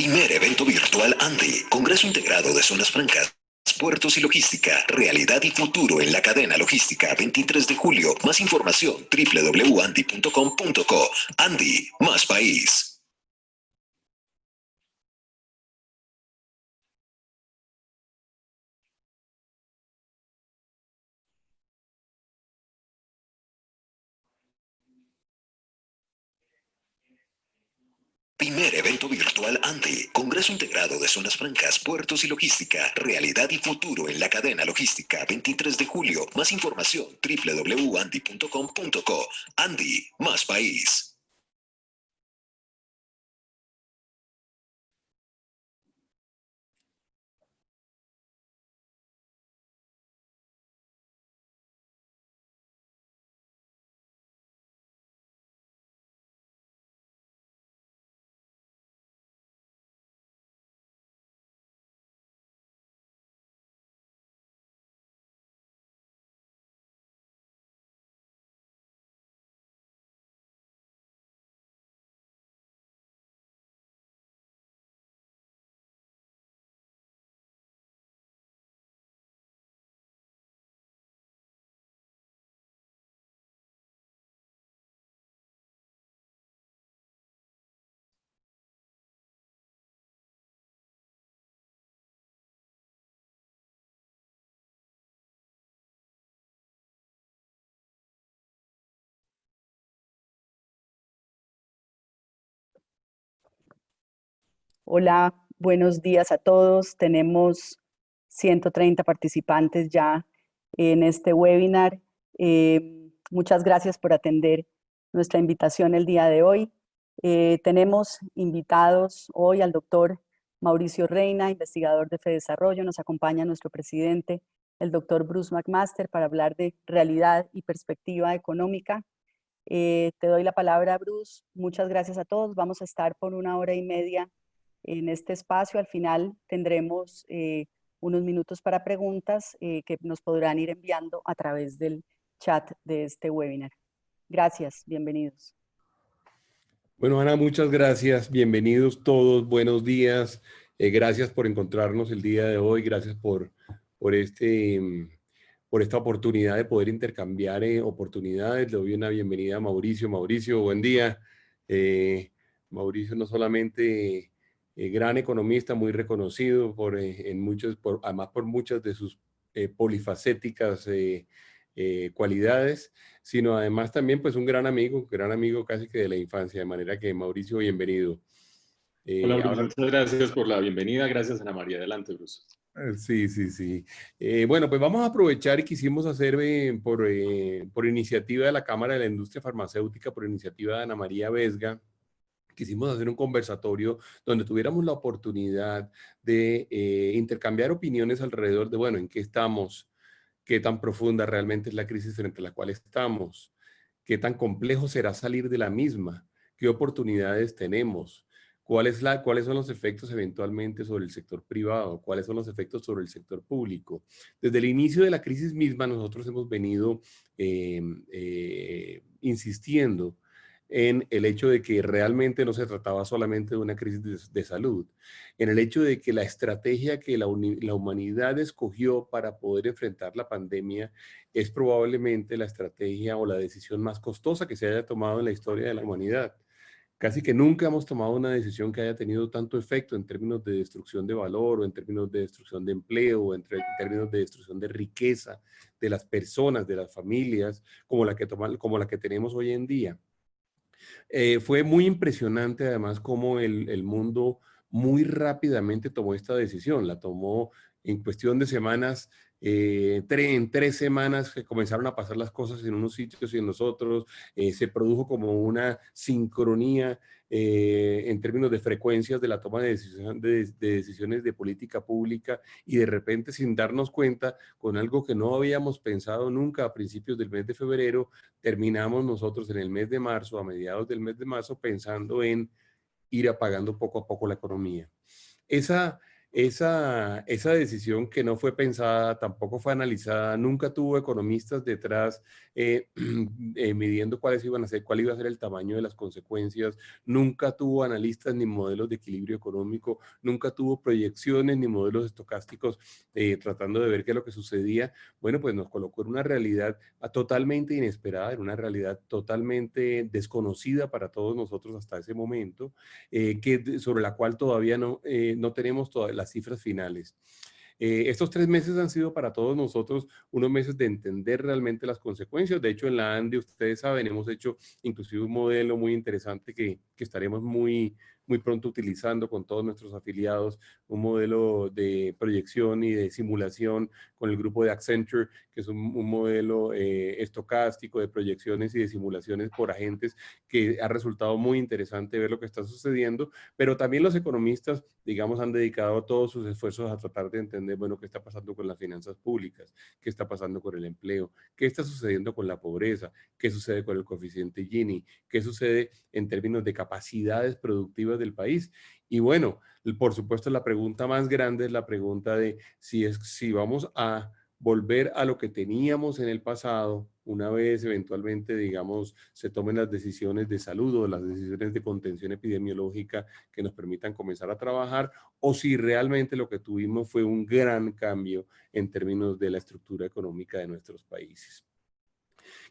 Primer evento virtual ANDI, Congreso Integrado de Zonas Francas, Puertos y Logística, Realidad y Futuro en la Cadena Logística, 23 de julio. Más información, www.andi.com.co. ANDI, más país. Primer evento virtual ANDI, Congreso Integrado de Zonas Francas, Puertos y Logística, Realidad y Futuro en la Cadena Logística, 23 de julio. Más información, www.andi.com.co. ANDI, más país. Hola, buenos días a todos. Tenemos 130 participantes ya en este webinar. Muchas gracias por atender nuestra invitación el día de hoy. Tenemos invitados hoy al doctor Mauricio Reina, investigador de FEDesarrollo. Nos acompaña nuestro presidente, el doctor Bruce McMaster, para hablar de realidad y perspectiva económica. Te doy la palabra, Bruce. Muchas gracias a todos. Vamos a estar por 1 hora y media en este espacio. Al final tendremos unos minutos para preguntas que nos podrán ir enviando a través del chat de este webinar. Gracias, bienvenidos. Bueno, Ana, muchas gracias. Bienvenidos todos, buenos días. Gracias por encontrarnos el día de hoy. Gracias por esta oportunidad de poder intercambiar oportunidades. Le doy una bienvenida a Mauricio. Mauricio, buen día. Mauricio no solamente gran economista, muy reconocido además por muchas de sus polifacéticas cualidades, sino además también pues un gran amigo casi que de la infancia, de manera que Mauricio, bienvenido. Hola, Bruce, muchas gracias por la bienvenida. Gracias, Ana María. Adelante, Bruce. Sí. Bueno, pues vamos a aprovechar y quisimos hacer por iniciativa de la Cámara de la Industria Farmacéutica, por iniciativa de Ana María Vesga, quisimos hacer un conversatorio donde tuviéramos la oportunidad de intercambiar opiniones alrededor de, bueno, en qué estamos, qué tan profunda realmente es la crisis frente a la cual estamos, qué tan complejo será salir de la misma, qué oportunidades tenemos, cuáles son los efectos eventualmente sobre el sector privado, cuáles son los efectos sobre el sector público. Desde el inicio de la crisis misma nosotros hemos venido insistiendo en el hecho de que realmente no se trataba solamente de una crisis de salud, en el hecho de que la estrategia que la humanidad escogió para poder enfrentar la pandemia es probablemente la estrategia o la decisión más costosa que se haya tomado en la historia de la humanidad. Casi que nunca hemos tomado una decisión que haya tenido tanto efecto en términos de destrucción de valor, o en términos de destrucción de empleo, o en términos de destrucción de riqueza de las personas, de las familias, como la que tenemos hoy en día. Fue muy impresionante además cómo el mundo muy rápidamente tomó esta decisión. La tomó en cuestión de semanas, en 3 semanas que comenzaron a pasar las cosas en unos sitios y en los otros. Se produjo como una sincronía en términos de frecuencias de la toma de decisiones de política pública, y de repente, sin darnos cuenta, con algo que no habíamos pensado nunca a principios del mes de febrero, terminamos nosotros en el mes de marzo, a mediados del mes de marzo, pensando en ir apagando poco a poco la economía. esa decisión que no fue pensada, tampoco fue analizada, nunca tuvo economistas detrás midiendo cuáles iban a ser, cuál iba a ser el tamaño de las consecuencias, nunca tuvo analistas ni modelos de equilibrio económico, nunca tuvo proyecciones ni modelos estocásticos tratando de ver qué es lo que sucedía. Bueno, pues nos colocó en una realidad totalmente inesperada, en una realidad totalmente desconocida para todos nosotros hasta ese momento, sobre la cual todavía no tenemos todas las cifras finales. Estos 3 meses han sido para todos nosotros unos meses de entender realmente las consecuencias. De hecho, en la ANDE, ustedes saben, hemos hecho inclusive un modelo muy interesante que estaremos muy pronto utilizando con todos nuestros afiliados, un modelo de proyección y de simulación con el grupo de Accenture, que es un modelo estocástico de proyecciones y de simulaciones por agentes, que ha resultado muy interesante ver lo que está sucediendo, pero también los economistas, digamos, han dedicado todos sus esfuerzos a tratar de entender, bueno, qué está pasando con las finanzas públicas, qué está pasando con el empleo, qué está sucediendo con la pobreza, qué sucede con el coeficiente Gini, qué sucede en términos de capacidades productivas del país. Y bueno, por supuesto, la pregunta más grande es la pregunta de si vamos a volver a lo que teníamos en el pasado, una vez eventualmente, digamos, se tomen las decisiones de salud o las decisiones de contención epidemiológica que nos permitan comenzar a trabajar, o si realmente lo que tuvimos fue un gran cambio en términos de la estructura económica de nuestros países.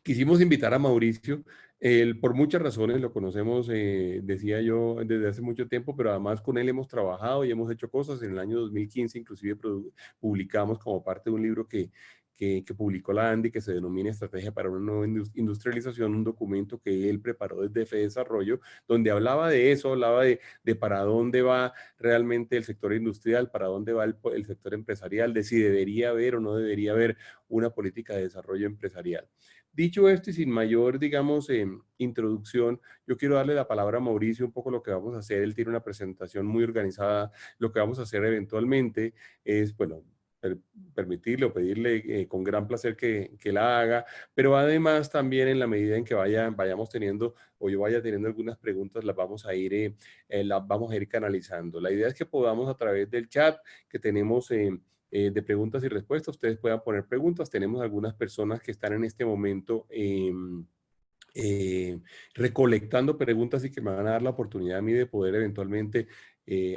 Quisimos invitar a Mauricio, él, por muchas razones lo conocemos, decía yo, desde hace mucho tiempo, pero además con él hemos trabajado y hemos hecho cosas. En el año 2015 inclusive publicamos como parte de un libro que publicó la ANDI, que se denomina Estrategia para una nueva industrialización, un documento que él preparó desde FEDesarrollo, donde hablaba de eso, hablaba de para dónde va realmente el sector industrial, para dónde va el sector empresarial, de si debería haber o no debería haber una política de desarrollo empresarial. Dicho esto y sin mayor, digamos, introducción, yo quiero darle la palabra a Mauricio un poco lo que vamos a hacer. Él tiene una presentación muy organizada. Lo que vamos a hacer eventualmente es, bueno, permitirle o pedirle con gran placer que la haga, pero además también en la medida en que vayamos teniendo o yo vaya teniendo algunas preguntas, las vamos a ir canalizando. La idea es que podamos a través del chat que tenemos de preguntas y respuestas, ustedes puedan poner preguntas. Tenemos algunas personas que están en este momento recolectando preguntas y que me van a dar la oportunidad a mí de poder eventualmente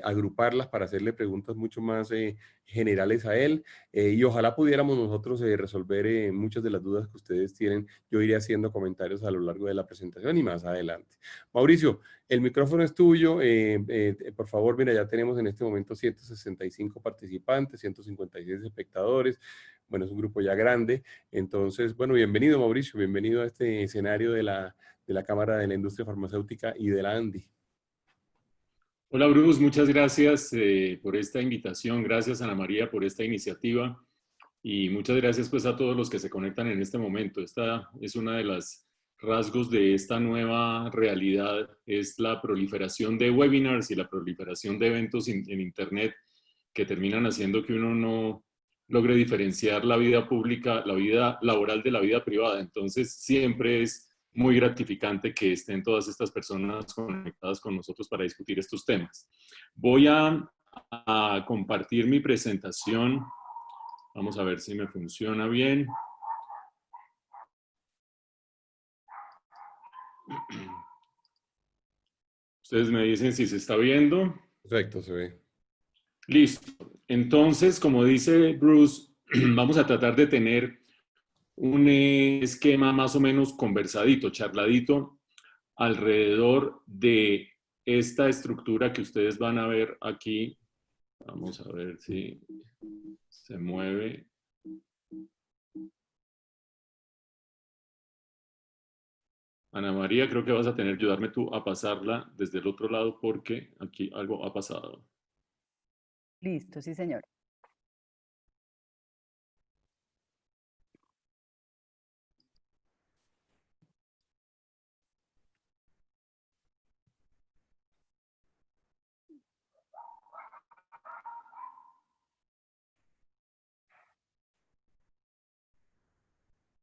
agruparlas para hacerle preguntas mucho más generales a él, y ojalá pudiéramos nosotros resolver muchas de las dudas que ustedes tienen. Yo iré haciendo comentarios a lo largo de la presentación y más adelante. Mauricio, el micrófono es tuyo. Por favor, mira, ya tenemos en este momento 165 participantes, 156 espectadores. Bueno, es un grupo ya grande. Entonces, bueno, bienvenido Mauricio, bienvenido a este escenario de la Cámara de la Industria Farmacéutica y de la ANDI. Hola Bruce, muchas gracias por esta invitación, gracias Ana María por esta iniciativa y muchas gracias pues a todos los que se conectan en este momento. Esta es una de las rasgos de esta nueva realidad, es la proliferación de webinars y la proliferación de eventos en Internet que terminan haciendo que uno no logre diferenciar la vida pública, la vida laboral de la vida privada. Entonces siempre es muy gratificante que estén todas estas personas conectadas con nosotros para discutir estos temas. Voy a compartir mi presentación. Vamos a ver si me funciona bien. Ustedes me dicen si se está viendo. Perfecto, se ve. Listo. Entonces, como dice Bruce, vamos a tratar de tener un esquema más o menos conversadito, charladito, alrededor de esta estructura que ustedes van a ver aquí. Vamos a ver si se mueve. Ana María, creo que vas a tener que ayudarme tú a pasarla desde el otro lado porque aquí algo ha pasado. Listo, sí, señor.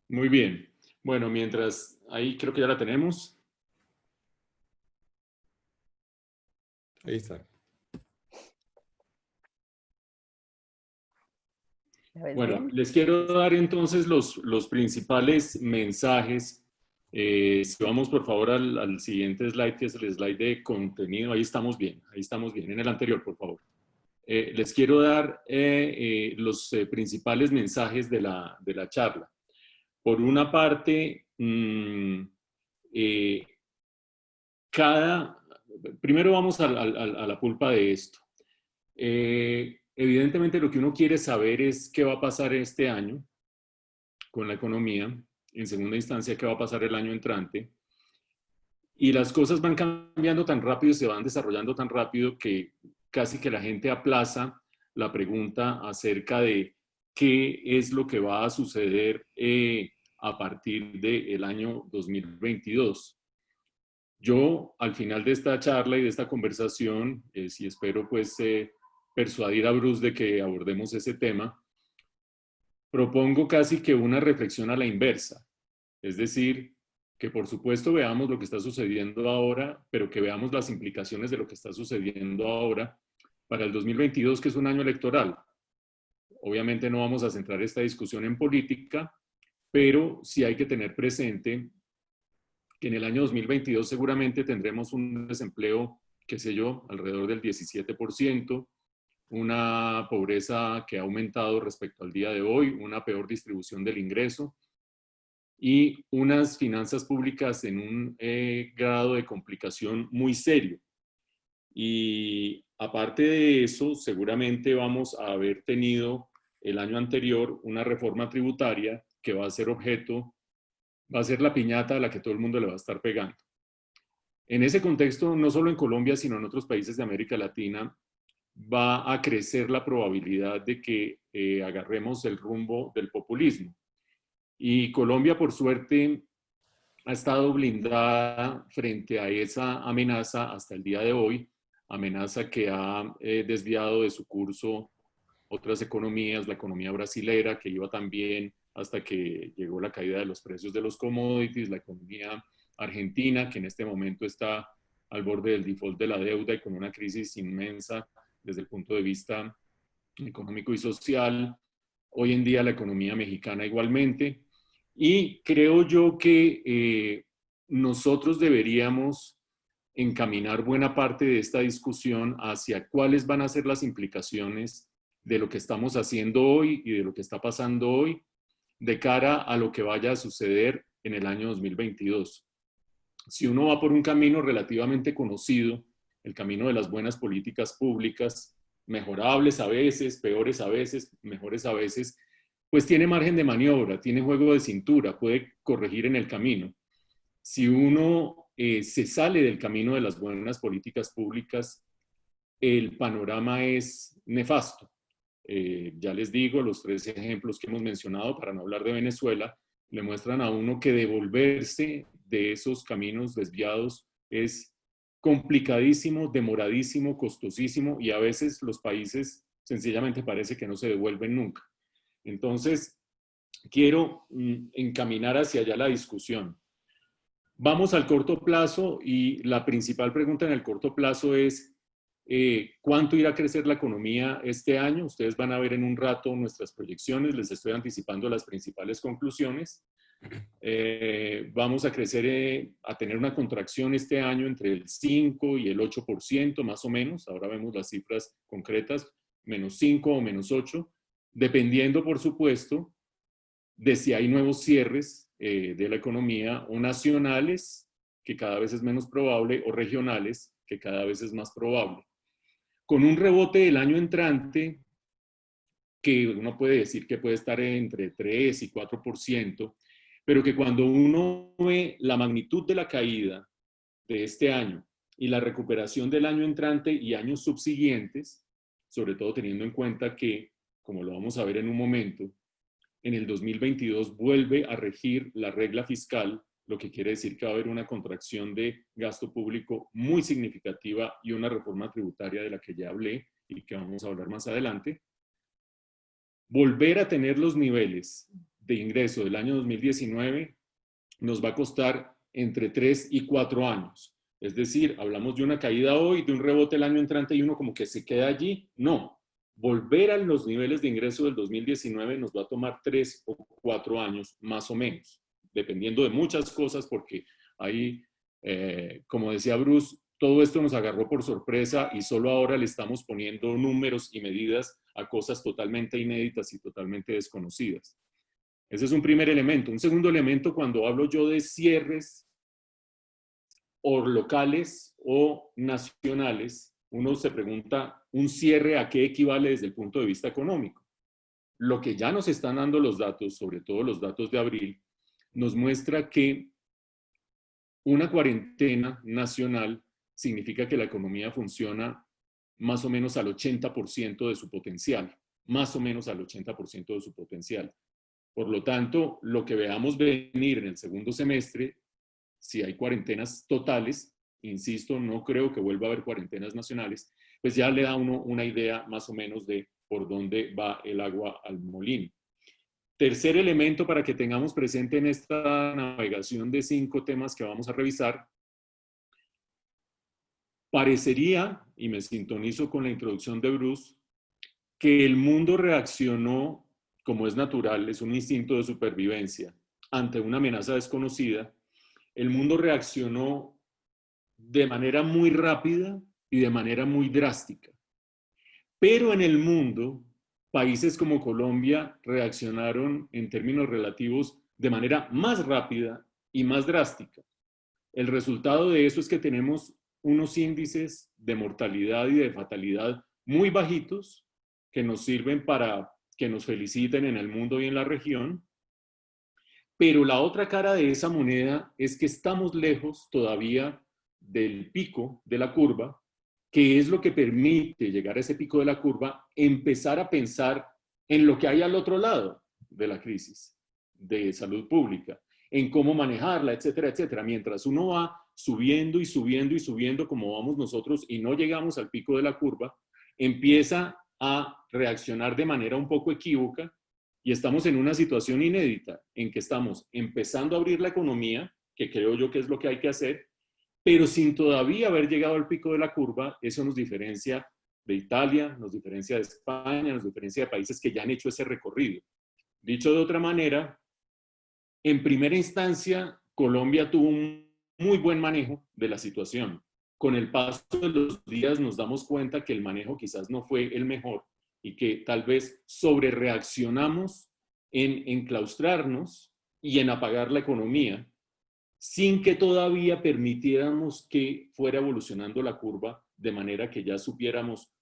Muy bien. Bueno, mientras ahí creo que ya la tenemos. Ahí está. ¿La ves Bueno, bien? les quiero dar entonces los principales mensajes. Si vamos por favor al siguiente slide, que es el slide de contenido, ahí estamos bien, en el anterior, por favor. Les quiero dar los principales mensajes de la charla. Por una parte, primero vamos a la pulpa de esto. Evidentemente lo que uno quiere saber es qué va a pasar este año con la economía, en segunda instancia qué va a pasar el año entrante, y las cosas van cambiando tan rápido y se van desarrollando tan rápido que casi que la gente aplaza la pregunta acerca de qué es lo que va a suceder a partir del año 2022. Yo, al final de esta charla y de esta conversación, si espero pues persuadir a Bruce de que abordemos ese tema, propongo casi que una reflexión a la inversa. Es decir, que por supuesto veamos lo que está sucediendo ahora, pero que veamos las implicaciones de lo que está sucediendo ahora para el 2022, que es un año electoral. Obviamente no vamos a centrar esta discusión en política, pero sí hay que tener presente que en el año 2022 seguramente tendremos un desempleo, qué sé yo, alrededor del 17%, una pobreza que ha aumentado respecto al día de hoy, una peor distribución del ingreso y unas finanzas públicas en un grado de complicación muy serio. Y aparte de eso, seguramente vamos a haber tenido el año anterior una reforma tributaria que va a ser objeto, va a ser la piñata a la que todo el mundo le va a estar pegando. En ese contexto, no solo en Colombia, sino en otros países de América Latina, va a crecer la probabilidad de que agarremos el rumbo del populismo. Y Colombia, por suerte, ha estado blindada frente a esa amenaza hasta el día de hoy, amenaza que ha desviado de su curso otras economías, la economía brasilera, que iba también hasta que llegó la caída de los precios de los commodities, la economía argentina, que en este momento está al borde del default de la deuda y con una crisis inmensa desde el punto de vista económico y social. Hoy en día la economía mexicana igualmente. Y creo yo que nosotros deberíamos encaminar buena parte de esta discusión hacia cuáles van a ser las implicaciones de lo que estamos haciendo hoy y de lo que está pasando hoy de cara a lo que vaya a suceder en el año 2022. Si uno va por un camino relativamente conocido, el camino de las buenas políticas públicas, mejorables a veces, peores a veces, mejores a veces, pues tiene margen de maniobra, tiene juego de cintura, puede corregir en el camino. Si uno se sale del camino de las buenas políticas públicas, el panorama es nefasto. Ya les digo, los 3 ejemplos que hemos mencionado, para no hablar de Venezuela, le muestran a uno que devolverse de esos caminos desviados es complicadísimo, demoradísimo, costosísimo y a veces los países sencillamente parece que no se devuelven nunca. Entonces, quiero encaminar hacia allá la discusión. Vamos al corto plazo y la principal pregunta en el corto plazo es ¿cuánto irá a crecer la economía este año? Ustedes van a ver en un rato nuestras proyecciones, les estoy anticipando las principales conclusiones. Vamos a crecer, a tener una contracción este año entre el 5 y el 8% más o menos, ahora vemos las cifras concretas, menos 5 o menos 8, dependiendo por supuesto de si hay nuevos cierres de la economía o nacionales, que cada vez es menos probable, o regionales, que cada vez es más probable. Con un rebote del año entrante, que uno puede decir que puede estar entre 3 y 4%, pero que cuando uno ve la magnitud de la caída de este año y la recuperación del año entrante y años subsiguientes, sobre todo teniendo en cuenta que, como lo vamos a ver en un momento, en el 2022 vuelve a regir la regla fiscal, lo que quiere decir que va a haber una contracción de gasto público muy significativa y una reforma tributaria de la que ya hablé y que vamos a hablar más adelante. Volver a tener los niveles de ingreso del año 2019 nos va a costar entre 3 y 4 años. Es decir, hablamos de una caída hoy, de un rebote el año entrante y uno como que se queda allí. No, volver a los niveles de ingreso del 2019 nos va a tomar 3 o 4 años, más o menos, dependiendo de muchas cosas, porque ahí, como decía Bruce, todo esto nos agarró por sorpresa y solo ahora le estamos poniendo números y medidas a cosas totalmente inéditas y totalmente desconocidas. Ese es un primer elemento. Un segundo elemento, cuando hablo yo de cierres o locales o nacionales, uno se pregunta, ¿un cierre a qué equivale desde el punto de vista económico? Lo que ya nos están dando los datos, sobre todo los datos de abril, nos muestra que una cuarentena nacional significa que la economía funciona más o menos al 80% de su potencial, más o menos al 80% de su potencial. Por lo tanto, lo que veamos venir en el segundo semestre, si hay cuarentenas totales, insisto, no creo que vuelva a haber cuarentenas nacionales, pues ya le da a uno una idea más o menos de por dónde va el agua al molino. Tercer elemento para que tengamos presente en esta navegación de 5 temas que vamos a revisar, parecería, y me sintonizo con la introducción de Bruce, que el mundo reaccionó, como es natural, es un instinto de supervivencia, ante una amenaza desconocida. El mundo reaccionó de manera muy rápida y de manera muy drástica. Pero en el mundo, países como Colombia reaccionaron en términos relativos de manera más rápida y más drástica. El resultado de eso es que tenemos unos índices de mortalidad y de fatalidad muy bajitos que nos sirven para que nos feliciten en el mundo y en la región. Pero la otra cara de esa moneda es que estamos lejos todavía del pico de la curva, que es lo que permite llegar a ese pico de la curva, empezar a pensar en lo que hay al otro lado de la crisis de salud pública, en cómo manejarla, etcétera, etcétera. Mientras uno va subiendo y subiendo y subiendo como vamos nosotros y no llegamos al pico de la curva, empieza a reaccionar de manera un poco equívoca y estamos en una situación inédita en que estamos empezando a abrir la economía, que creo yo que es lo que hay que hacer, pero sin todavía haber llegado al pico de la curva. Eso nos diferencia de Italia, nos diferencia de España, nos diferencia de países que ya han hecho ese recorrido. Dicho de otra manera, en primera instancia, Colombia tuvo un muy buen manejo de la situación. Con el paso de los días nos damos cuenta que el manejo quizás no fue el mejor y que tal vez sobrereaccionamos en enclaustrarnos y en apagar la economía, sin que todavía permitiéramos que fuera evolucionando la curva de manera que ya supiéramos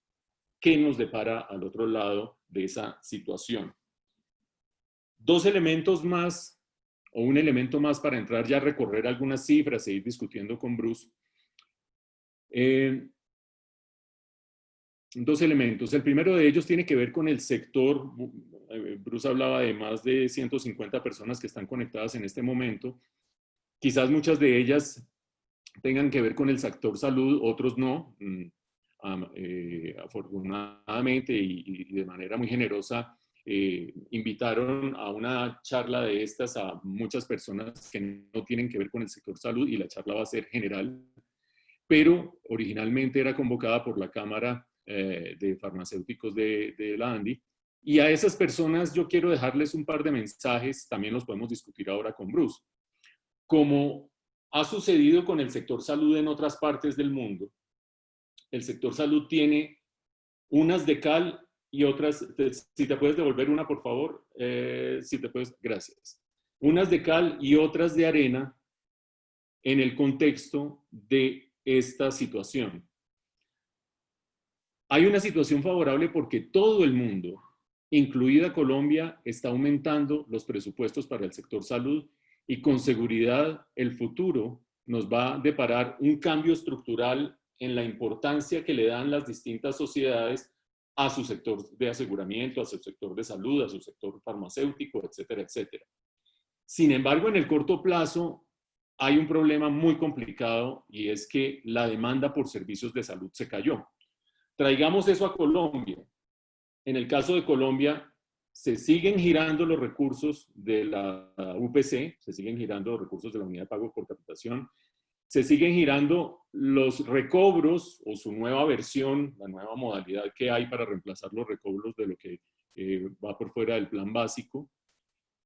qué nos depara al otro lado de esa situación. 2 elementos más, o un elemento más para entrar ya a recorrer algunas cifras e ir discutiendo con Bruce. 2 elementos. El primero de ellos tiene que ver con el sector. Bruce hablaba de más de 150 personas que están conectadas en este momento. Quizás muchas de ellas tengan que ver con el sector salud, otros no. Afortunadamente y de manera muy generosa, invitaron a una charla de estas a muchas personas que no tienen que ver con el sector salud y la charla va a ser general, pero originalmente era convocada por la Cámara de Farmacéuticos de la ANDI. Y a esas personas yo quiero dejarles un par de mensajes, también los podemos discutir ahora con Bruce. Como ha sucedido con el sector salud en otras partes del mundo, el sector salud tiene unas de cal y otras, si te puedes devolver una, por favor, si te puedes, gracias. Unas de cal y otras de arena en el contexto de esta situación. Hay una situación favorable porque todo el mundo, incluida Colombia, está aumentando los presupuestos para el sector salud y con seguridad el futuro nos va a deparar un cambio estructural en la importancia que le dan las distintas sociedades a su sector de aseguramiento, a su sector de salud, a su sector farmacéutico, etcétera, etcétera. Sin embargo, en el corto plazo hay un problema muy complicado y es que la demanda por servicios de salud se cayó. Traigamos eso a Colombia. En el caso de Colombia, se siguen girando los recursos de la UPC, se siguen girando los recursos de la Unidad de Pago por Capitación, se siguen girando los recobros o su nueva versión, la nueva modalidad que hay para reemplazar los recobros de lo que va por fuera del plan básico.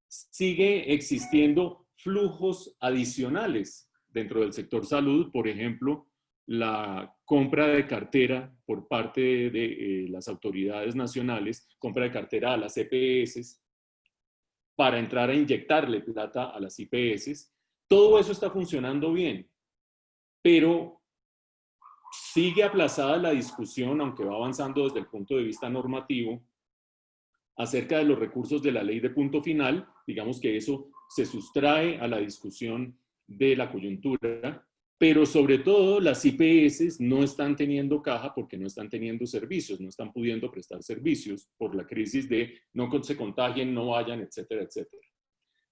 Sigue existiendo flujos adicionales dentro del sector salud, por ejemplo, la compra de cartera por parte de las autoridades nacionales, compra de cartera a las EPS para entrar a inyectarle plata a las IPS. Todo eso está funcionando bien, pero sigue aplazada la discusión, aunque va avanzando desde el punto de vista normativo, acerca de los recursos de la ley de punto final. Digamos que eso se sustrae a la discusión de la coyuntura, pero sobre todo las IPS no están teniendo caja porque no están teniendo servicios, no están pudiendo prestar servicios por la crisis de no se contagien, no vayan, etcétera, etcétera.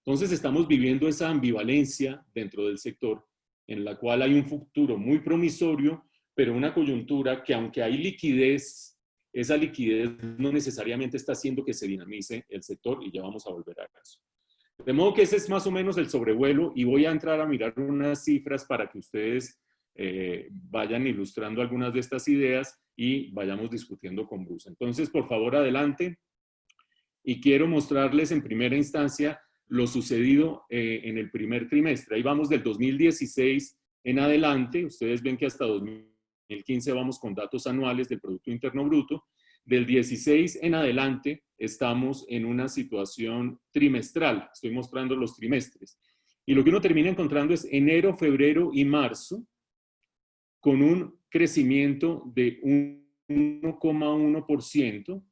Entonces estamos viviendo esa ambivalencia dentro del sector en la cual hay un futuro muy promisorio, pero una coyuntura que aunque hay liquidez, esa liquidez no necesariamente está haciendo que se dinamice el sector y ya vamos a volver a eso. De modo que ese es más o menos el sobrevuelo y voy a entrar a mirar unas cifras para que ustedes vayan ilustrando algunas de estas ideas y vayamos discutiendo con Bruce. Entonces, por favor, adelante. Y quiero mostrarles en primera instancia lo sucedido en el primer trimestre. Ahí vamos del 2016 en adelante. Ustedes ven que hasta 2015 vamos con datos anuales del Producto Interno Bruto. Del 16 en adelante estamos en una situación trimestral. Estoy mostrando los trimestres. Y lo que uno termina encontrando es enero, febrero y marzo con un crecimiento de 1,1%.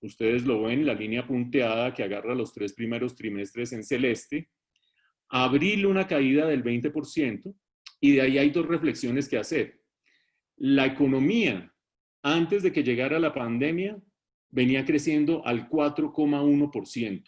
Ustedes lo ven, la línea punteada que agarra los 3 primeros trimestres en celeste. Abril una caída del 20% y de ahí hay 2 reflexiones que hacer. La economía, antes de que llegara la pandemia, venía creciendo al 4,1%.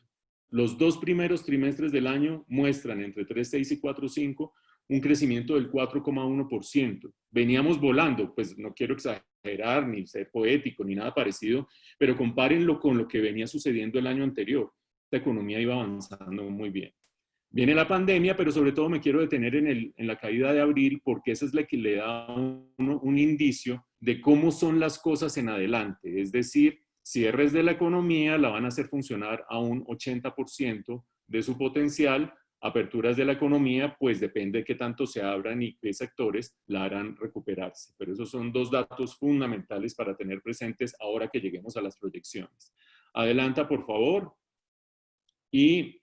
Los 2 primeros trimestres del año muestran entre 3,6 y 4,5 un crecimiento del 4,1%. Veníamos volando, pues no quiero exagerar ni ser poético ni nada parecido, pero compárenlo con lo que venía sucediendo el año anterior. La economía iba avanzando muy bien. Viene la pandemia, pero sobre todo me quiero detener en la caída de abril porque esa es la que le da un indicio de cómo son las cosas en adelante. Es decir, cierres de la economía la van a hacer funcionar a un 80% de su potencial. Aperturas de la economía, pues depende de qué tanto se abran y qué sectores la harán recuperarse. Pero esos son 2 datos fundamentales para tener presentes ahora que lleguemos a las proyecciones. Adelanta, por favor. Y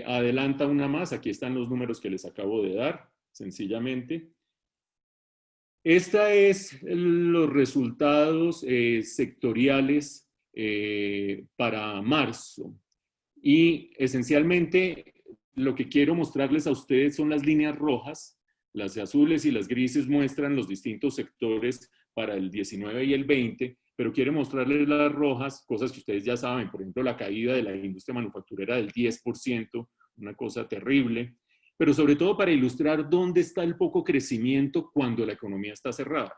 adelanta una más. Aquí están los números que les acabo de dar, sencillamente. Esta es los resultados sectoriales para marzo. Y esencialmente lo que quiero mostrarles a ustedes son las líneas rojas. Las azules y las grises muestran los distintos sectores para el 19 y el 20, pero quiero mostrarles las rojas, cosas que ustedes ya saben, por ejemplo, la caída de la industria manufacturera del 10%, una cosa terrible, pero sobre todo para ilustrar dónde está el poco crecimiento cuando la economía está cerrada.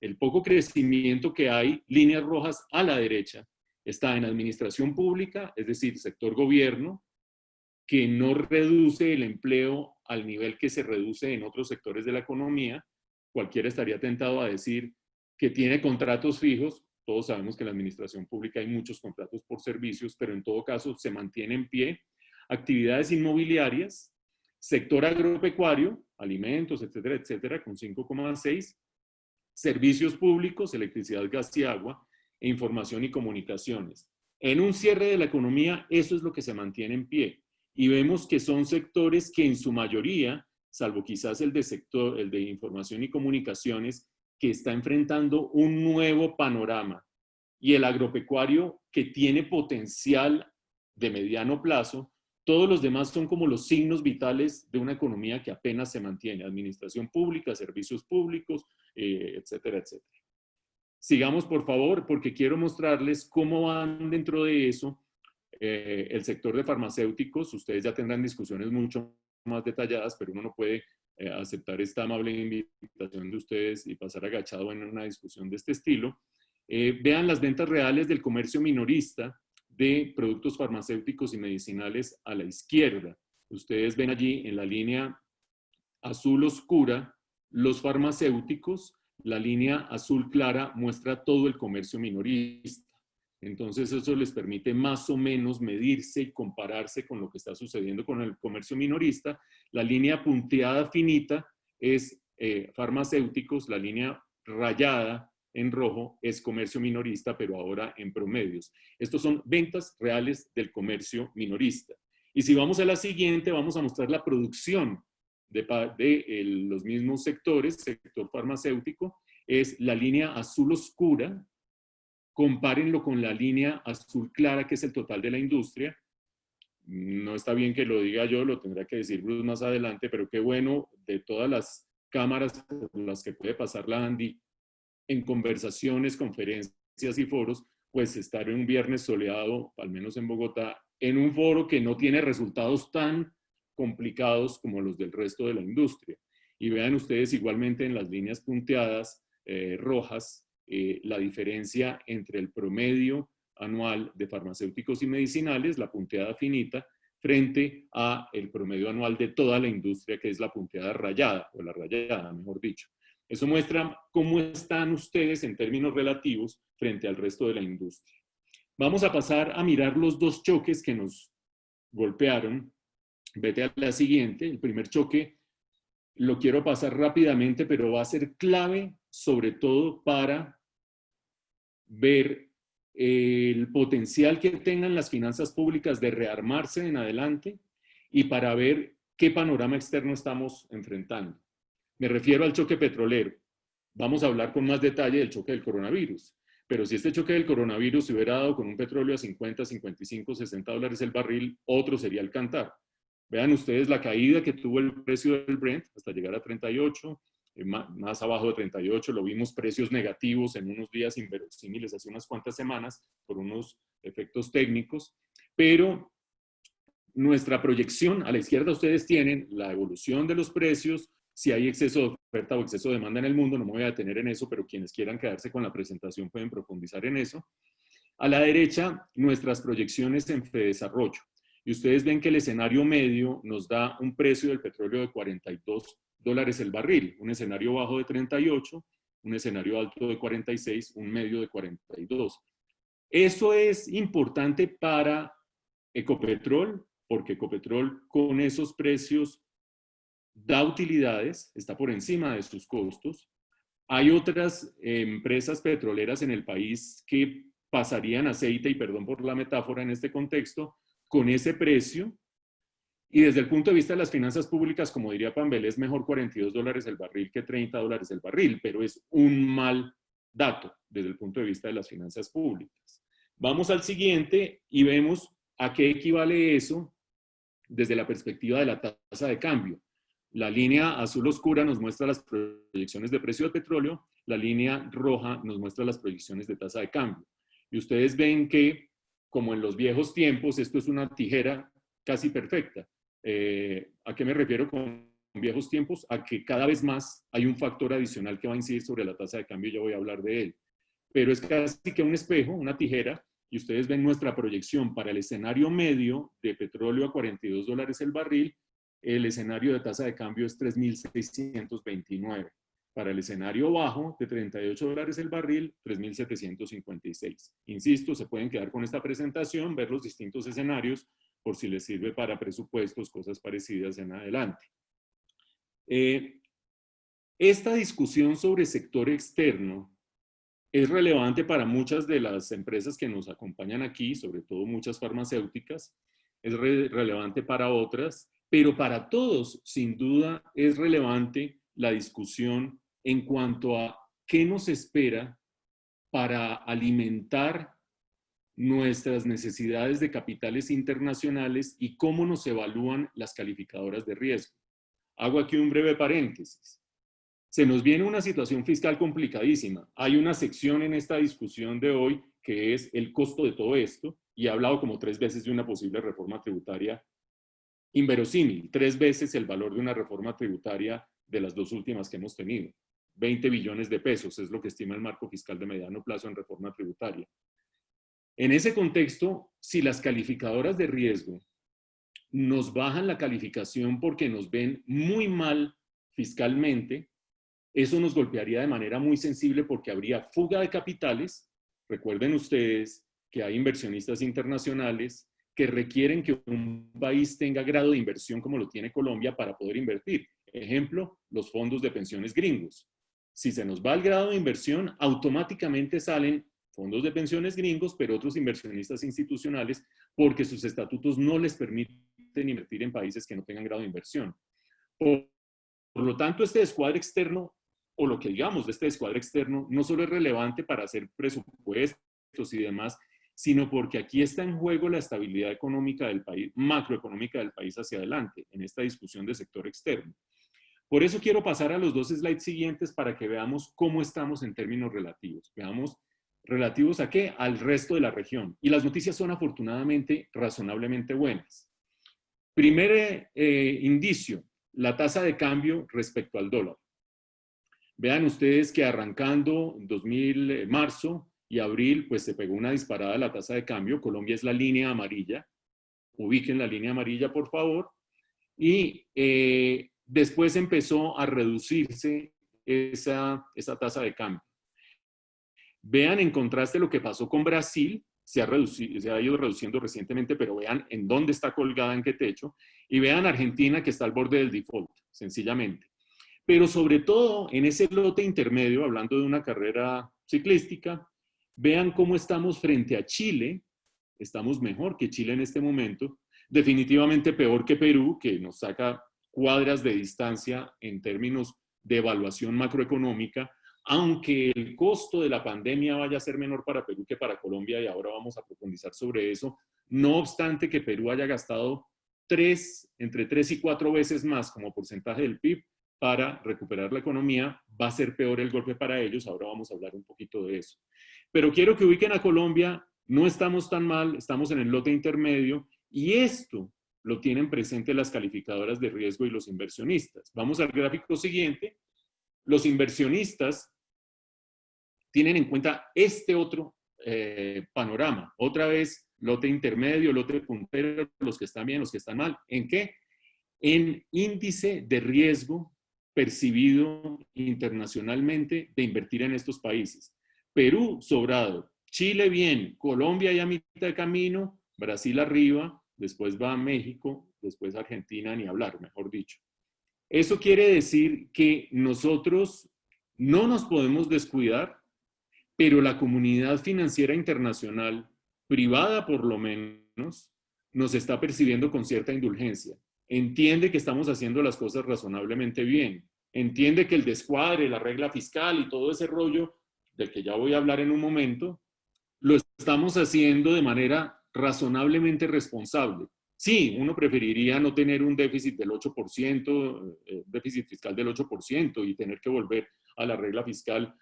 El poco crecimiento que hay, líneas rojas a la derecha, está en administración pública, es decir, sector gobierno, que no reduce el empleo al nivel que se reduce en otros sectores de la economía. Cualquiera estaría tentado a decir que tiene contratos fijos. Todos sabemos que en la administración pública hay muchos contratos por servicios, pero en todo caso se mantiene en pie. Actividades inmobiliarias, sector agropecuario, alimentos, etcétera, etcétera, con 5,6. Servicios públicos, electricidad, gas y agua, e información y comunicaciones. En un cierre de la economía, eso es lo que se mantiene en pie. Y vemos que son sectores que en su mayoría, salvo quizás el de información y comunicaciones, que está enfrentando un nuevo panorama. Y el agropecuario, que tiene potencial de mediano plazo, todos los demás son como los signos vitales de una economía que apenas se mantiene. Administración pública, servicios públicos, etcétera, etcétera. Sigamos, por favor, porque quiero mostrarles cómo van dentro de eso el sector de farmacéuticos. Ustedes ya tendrán discusiones mucho más detalladas, pero uno no puede aceptar esta amable invitación de ustedes y pasar agachado en una discusión de este estilo. Vean las ventas reales del comercio minorista de productos farmacéuticos y medicinales a la izquierda. Ustedes ven allí en la línea azul oscura los farmacéuticos, la línea azul clara muestra todo el comercio minorista. Entonces eso les permite más o menos medirse y compararse con lo que está sucediendo con el comercio minorista. La línea punteada finita es farmacéuticos, la línea rayada en rojo es comercio minorista, pero ahora en promedios. Estos son ventas reales del comercio minorista. Y si vamos a la siguiente, vamos a mostrar la producción de los mismos sectores, sector farmacéutico, es la línea azul oscura. Compárenlo con la línea azul clara, que es el total de la industria. No está bien que lo diga yo, lo tendrá que decir Bruce más adelante, pero qué bueno de todas las cámaras por las que puede pasar la Andy en conversaciones, conferencias y foros, pues estar en un viernes soleado, al menos en Bogotá, en un foro que no tiene resultados tan complicados como los del resto de la industria. Y vean ustedes igualmente en las líneas punteadas rojas, la diferencia entre el promedio anual de farmacéuticos y medicinales, la punteada finita, frente a el promedio anual de toda la industria, que es la punteada rayada, o la rayada, mejor dicho. Eso muestra cómo están ustedes en términos relativos frente al resto de la industria. Vamos a pasar a mirar los dos choques que nos golpearon. Vete a la siguiente. El primer choque lo quiero pasar rápidamente, pero va a ser clave sobre todo para ver el potencial que tengan las finanzas públicas de rearmarse en adelante y para ver qué panorama externo estamos enfrentando. Me refiero al choque petrolero. Vamos a hablar con más detalle del choque del coronavirus. Pero si este choque del coronavirus se hubiera dado con un petróleo a 50, 55, 60 dólares el barril, otro sería el cantar. Vean ustedes la caída que tuvo el precio del Brent hasta llegar a 38, más abajo de 38, lo vimos precios negativos en unos días inverosímiles hace unas cuantas semanas por unos efectos técnicos, pero nuestra proyección, a la izquierda ustedes tienen la evolución de los precios, si hay exceso de oferta o exceso de demanda en el mundo, no me voy a detener en eso, pero quienes quieran quedarse con la presentación pueden profundizar en eso. A la derecha, nuestras proyecciones en Fedesarrollo. Y ustedes ven que el escenario medio nos da un precio del petróleo de 42 dólares el barril, un escenario bajo de 38, un escenario alto de 46, un medio de 42. Eso es importante para Ecopetrol, porque Ecopetrol con esos precios da utilidades, está por encima de sus costos. Hay otras empresas petroleras en el país que pasarían aceite, y perdón por la metáfora en este contexto, con ese precio. Y desde el punto de vista de las finanzas públicas, como diría Pambel, es mejor 42 dólares el barril que 30 dólares el barril, pero es un mal dato desde el punto de vista de las finanzas públicas. Vamos al siguiente y vemos a qué equivale eso desde la perspectiva de la tasa de cambio. La línea azul oscura nos muestra las proyecciones de precio del petróleo, la línea roja nos muestra las proyecciones de tasa de cambio. Y ustedes ven que, como en los viejos tiempos, esto es una tijera casi perfecta. ¿A qué me refiero con viejos tiempos? A que cada vez más hay un factor adicional que va a incidir sobre la tasa de cambio, ya voy a hablar de él. Pero es casi que un espejo, una tijera, y ustedes ven nuestra proyección para el escenario medio de petróleo a 42 dólares el barril. El escenario de tasa de cambio es 3.629. Para el escenario bajo, de 38 dólares el barril, 3.756. Insisto, se pueden quedar con esta presentación, ver los distintos escenarios, por si les sirve para presupuestos, cosas parecidas en adelante. Esta discusión sobre sector externo es relevante para muchas de las empresas que nos acompañan aquí, sobre todo muchas farmacéuticas, es relevante para otras, pero para todos, sin duda, es relevante la discusión en cuanto a qué nos espera para alimentar nuestras necesidades de capitales internacionales y cómo nos evalúan las calificadoras de riesgo. Hago aquí un breve paréntesis. Se nos viene una situación fiscal complicadísima. Hay una sección en esta discusión de hoy que es el costo de todo esto, y he hablado como 3 veces de una posible reforma tributaria inverosímil, 3 veces el valor de una reforma tributaria de las 2 últimas que hemos tenido. 20 billones de pesos es lo que estima el marco fiscal de mediano plazo en reforma tributaria. En ese contexto, si las calificadoras de riesgo nos bajan la calificación porque nos ven muy mal fiscalmente, eso nos golpearía de manera muy sensible porque habría fuga de capitales. Recuerden ustedes que hay inversionistas internacionales que requieren que un país tenga grado de inversión como lo tiene Colombia para poder invertir. Ejemplo, los fondos de pensiones gringos. Si se nos va el grado de inversión, automáticamente salen fondos de pensiones gringos, pero otros inversionistas institucionales, porque sus estatutos no les permiten invertir en países que no tengan grado de inversión. Por lo tanto, este descuadre externo, o lo que digamos de este descuadre externo, no solo es relevante para hacer presupuestos y demás, sino porque aquí está en juego la estabilidad económica del país, macroeconómica del país hacia adelante, en esta discusión de sector externo. Por eso quiero pasar a los 2 slides siguientes para que veamos cómo estamos en términos relativos. Veamos relativos a qué, al resto de la región. Y las noticias son afortunadamente razonablemente buenas. Primer indicio, la tasa de cambio respecto al dólar. Vean ustedes que arrancando en marzo y abril, pues se pegó una disparada de la tasa de cambio. Colombia es la línea amarilla. Ubiquen la línea amarilla, por favor. Y después empezó a reducirse esa tasa de cambio. Vean en contraste lo que pasó con Brasil, se ha ido reduciendo recientemente, pero vean en dónde está colgada, en qué techo, y vean Argentina que está al borde del default, sencillamente. Pero sobre todo en ese lote intermedio, hablando de una carrera ciclística, vean cómo estamos frente a Chile, estamos mejor que Chile en este momento, definitivamente peor que Perú, que nos saca cuadras de distancia en términos de evaluación macroeconómica, aunque el costo de la pandemia vaya a ser menor para Perú que para Colombia, y ahora vamos a profundizar sobre eso, no obstante que Perú haya gastado entre 3 y 4 veces más como porcentaje del PIB para recuperar la economía, va a ser peor el golpe para ellos, ahora vamos a hablar un poquito de eso. Pero quiero que ubiquen a Colombia, no estamos tan mal, estamos en el lote intermedio, y esto lo tienen presente las calificadoras de riesgo y los inversionistas. Vamos al gráfico siguiente. Los inversionistas tienen en cuenta este otro panorama. Otra vez, lote intermedio, lote puntero, los que están bien, los que están mal. ¿En qué? En índice de riesgo percibido internacionalmente de invertir en estos países. Perú, sobrado. Chile, bien. Colombia, ya a mitad de camino. Brasil, arriba. Después va México. Después Argentina, ni hablar, mejor dicho. Eso quiere decir que nosotros no nos podemos descuidar, pero la comunidad financiera internacional, privada por lo menos, nos está percibiendo con cierta indulgencia. Entiende que estamos haciendo las cosas razonablemente bien. Entiende que el descuadre, la regla fiscal y todo ese rollo, del que ya voy a hablar en un momento, lo estamos haciendo de manera razonablemente responsable. Sí, uno preferiría no tener un déficit del 8%, déficit fiscal del 8% y tener que volver a la regla fiscal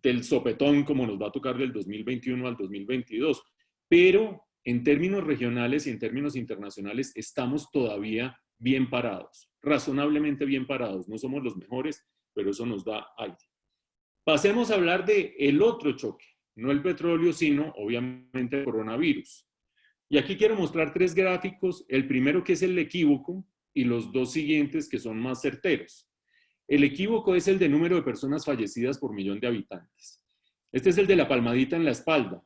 del sopetón como nos va a tocar del 2021 al 2022. Pero en términos regionales y en términos internacionales estamos todavía bien parados, razonablemente bien parados. No somos los mejores, pero eso nos da aire. Pasemos a hablar del otro choque, no el petróleo, sino obviamente el coronavirus. Y aquí quiero mostrar 3 gráficos, el primero que es el equívoco y los 2 siguientes que son más certeros. El equívoco es el de número de personas fallecidas por millón de habitantes. Este es el de la palmadita en la espalda.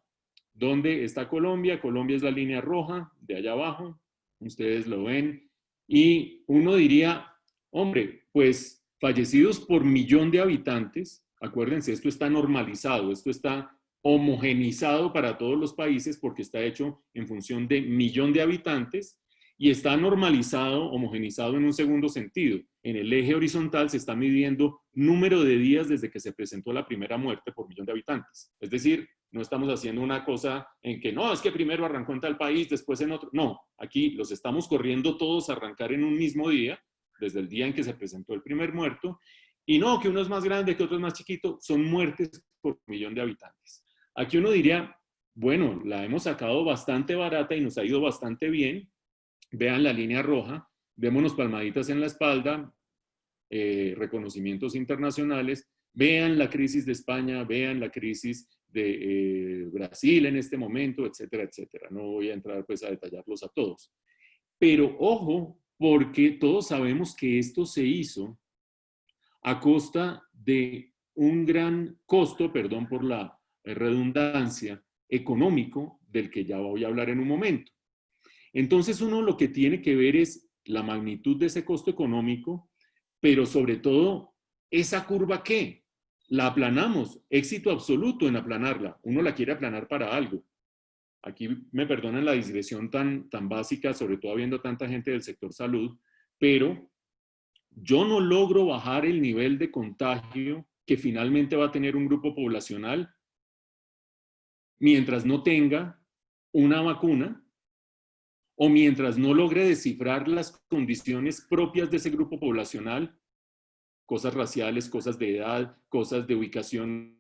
¿Dónde está Colombia? Colombia es la línea roja de allá abajo, ustedes lo ven. Y uno diría, hombre, pues fallecidos por millón de habitantes, acuérdense, esto está normalizado, esto está homogenizado para todos los países porque está hecho en función de millón de habitantes y está normalizado, homogenizado en un segundo sentido. En el eje horizontal se está midiendo número de días desde que se presentó la primera muerte por millón de habitantes. Es decir, no estamos haciendo una cosa en que no, es que primero arrancó en tal país, después en otro. No, aquí los estamos corriendo todos a arrancar en un mismo día, desde el día en que se presentó el primer muerto. Y no, que uno es más grande, que otro es más chiquito, son muertes por millón de habitantes. Aquí uno diría, bueno, la hemos sacado bastante barata y nos ha ido bastante bien. Vean la línea roja, démonos palmaditas en la espalda, reconocimientos internacionales, vean la crisis de España, vean la crisis de Brasil en este momento, etcétera, etcétera. No voy a entrar pues a detallarlos a todos. Pero ojo, porque todos sabemos que esto se hizo a costa de un gran costo, perdón por la redundancia, económico, del que ya voy a hablar en un momento. Entonces uno lo que tiene que ver es la magnitud de ese costo económico, pero sobre todo, ¿esa curva qué? La aplanamos, éxito absoluto en aplanarla. Uno la quiere aplanar para algo. Aquí me perdonan la digresión tan básica, sobre todo habiendo tanta gente del sector salud, pero yo no logro bajar el nivel de contagio que finalmente va a tener un grupo poblacional mientras no tenga una vacuna o mientras no logre descifrar las condiciones propias de ese grupo poblacional, cosas raciales, cosas de edad, cosas de ubicación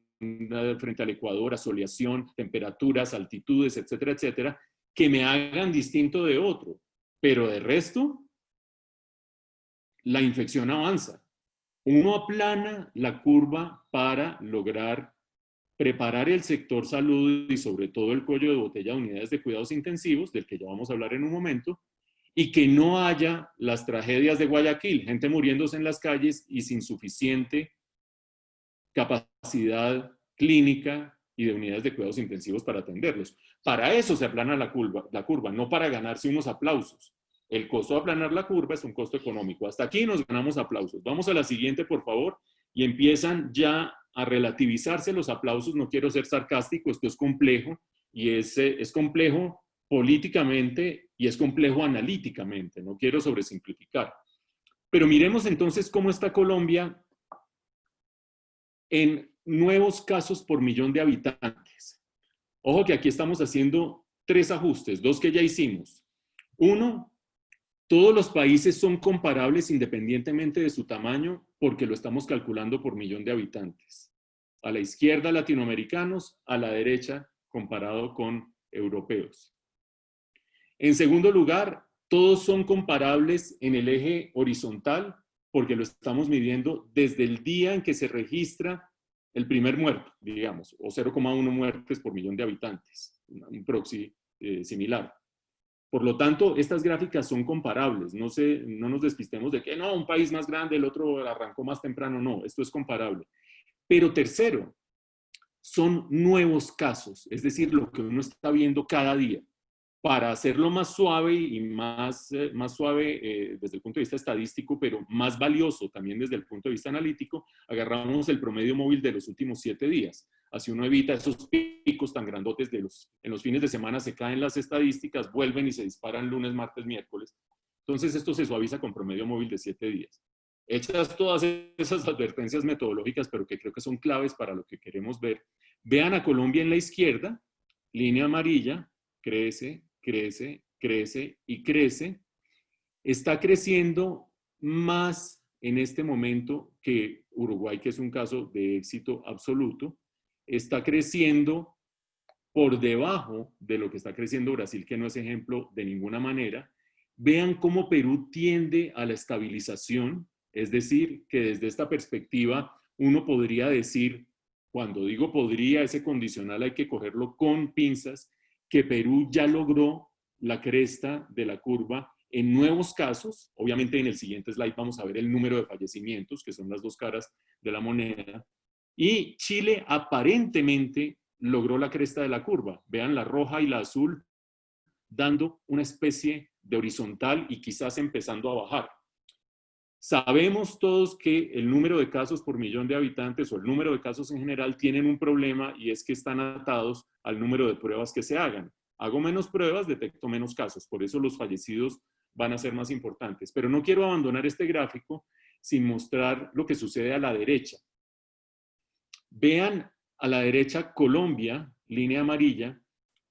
frente al Ecuador, asoleación, temperaturas, altitudes, etcétera, etcétera, que me hagan distinto de otro. Pero de resto, la infección avanza. Uno aplana la curva para lograr preparar el sector salud y sobre todo el cuello de botella de unidades de cuidados intensivos, del que ya vamos a hablar en un momento, y que no haya las tragedias de Guayaquil, gente muriéndose en las calles y sin suficiente capacidad clínica y de unidades de cuidados intensivos para atenderlos. Para eso se aplana la curva, no para ganarse unos aplausos. El costo de aplanar la curva es un costo económico. Hasta aquí nos ganamos aplausos. Vamos a la siguiente, por favor, y empiezan ya a relativizarse los aplausos. No quiero ser sarcástico, esto es complejo, y es complejo políticamente y es complejo analíticamente. No quiero sobresimplificar. Pero miremos entonces cómo está Colombia en nuevos casos por millón de habitantes. Ojo que aquí estamos haciendo 3 ajustes, 2 que ya hicimos. Uno, todos los países son comparables independientemente de su tamaño porque lo estamos calculando por millón de habitantes. A la izquierda latinoamericanos, a la derecha comparado con europeos. En segundo lugar, todos son comparables en el eje horizontal porque lo estamos midiendo desde el día en que se registra el primer muerto, digamos, o 0,1 muertes por millón de habitantes, un proxy similar. Por lo tanto, estas gráficas son comparables, no nos despistemos de que no, un país más grande, el otro arrancó más temprano, no, esto es comparable. Pero tercero, son nuevos casos, es decir, lo que uno está viendo cada día. Para hacerlo más suave y más suave desde el punto de vista estadístico, pero más valioso también desde el punto de vista analítico, agarramos el promedio móvil de los últimos 7 días. Así uno evita esos picos tan grandotes en los fines de semana se caen las estadísticas, vuelven y se disparan lunes, martes, miércoles. Entonces esto se suaviza con promedio móvil de 7 días. Hechas todas esas advertencias metodológicas, pero que creo que son claves para lo que queremos ver, vean a Colombia en la izquierda, línea amarilla, crece, crece, crece y crece, está creciendo más en este momento que Uruguay, que es un caso de éxito absoluto, está creciendo por debajo de lo que está creciendo Brasil, que no es ejemplo de ninguna manera. Vean cómo Perú tiende a la estabilización, es decir, que desde esta perspectiva uno podría decir, cuando digo podría, ese condicional hay que cogerlo con pinzas, que Perú ya logró la cresta de la curva en nuevos casos. Obviamente en el siguiente slide vamos a ver el número de fallecimientos, que son las 2 caras de la moneda. Y Chile aparentemente logró la cresta de la curva. Vean la roja y la azul dando una especie de horizontal y quizás empezando a bajar. Sabemos todos que el número de casos por millón de habitantes o el número de casos en general tienen un problema y es que están atados al número de pruebas que se hagan. Hago menos pruebas, detecto menos casos, por eso los fallecidos van a ser más importantes. Pero no quiero abandonar este gráfico sin mostrar lo que sucede a la derecha. Vean a la derecha Colombia, línea amarilla,